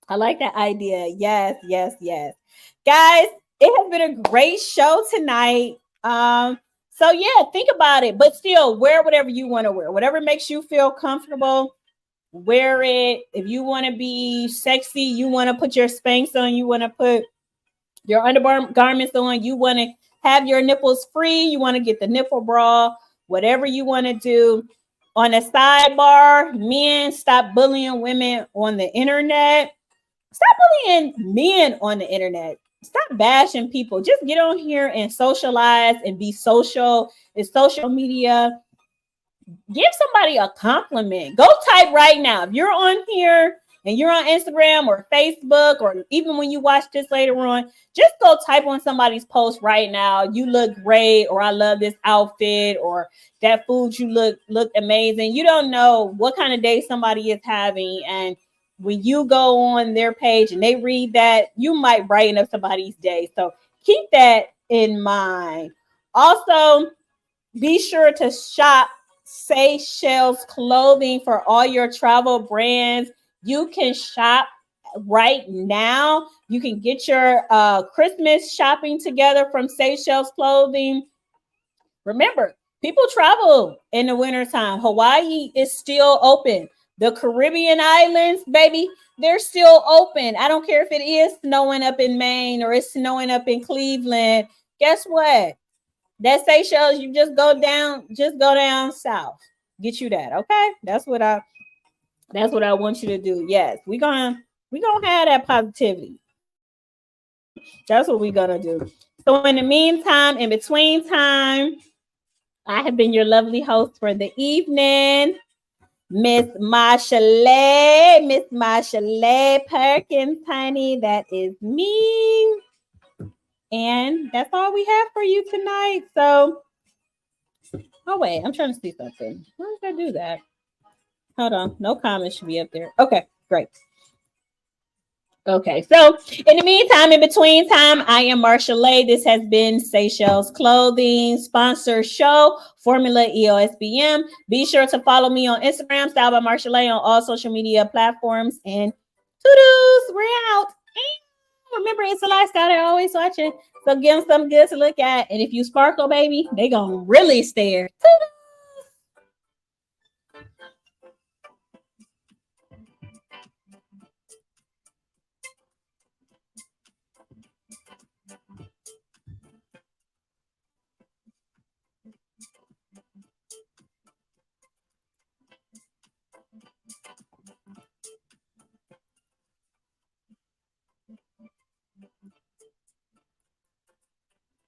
I like that idea. Yes, yes, yes. Guys, it has been a great show tonight. So yeah, think about it, but still wear whatever you want to wear. Whatever makes you feel comfortable, wear it. If you want to be sexy, you want to put your Spanx on, you want to put your undergarments on, you want to have your nipples free, you want to get the nipple bra, whatever you want to do. On a sidebar, men, stop bullying women on the internet. Stop bullying men on the internet. Stop bashing people. Just get on here and socialize and be social. It's social media. Give somebody a compliment. Go type right now. If you're on here and you're on Instagram or Facebook, or even when you watch this later on, just go type on somebody's post right now. You look great, or I love this outfit, or that food you look amazing. You don't know what kind of day somebody is having, and when you go on their page and they read that, you might brighten up somebody's day. So keep that in mind. Also, be sure to shop Seychelles clothing for all your travel brands. You can shop right now. You can get your Christmas shopping together from Seychelles clothing. Remember, people travel in the wintertime. Hawaii is still open. The Caribbean islands, baby, they're still open. I don't care if it is snowing up in Maine or it's snowing up in Cleveland. Guess what? That Seychelles, you just go down south. Get you that, okay? That's what I want you to do. Yes, we're gonna have that positivity. That's what we're gonna do. So in the meantime, in between time, I have been your lovely host for the evening, Miss Marchel'e Perkins, honey. That is me. And that's all we have for you tonight. So, oh wait, I'm trying to see something. Why did I do that? Hold on. No comments should be up there. Okay, great. Okay, so in the meantime, in between time, I am Marchel'e. This has been Seychelles Clothing sponsor show, Formula EOSBM. Be sure to follow me on Instagram, Style by Marchel'e, on all social media platforms. And toodles, we're out. And remember, it's a lifestyle. They're always watching. So give them something good to look at. And if you sparkle, baby, they gonna really stare. Toodles.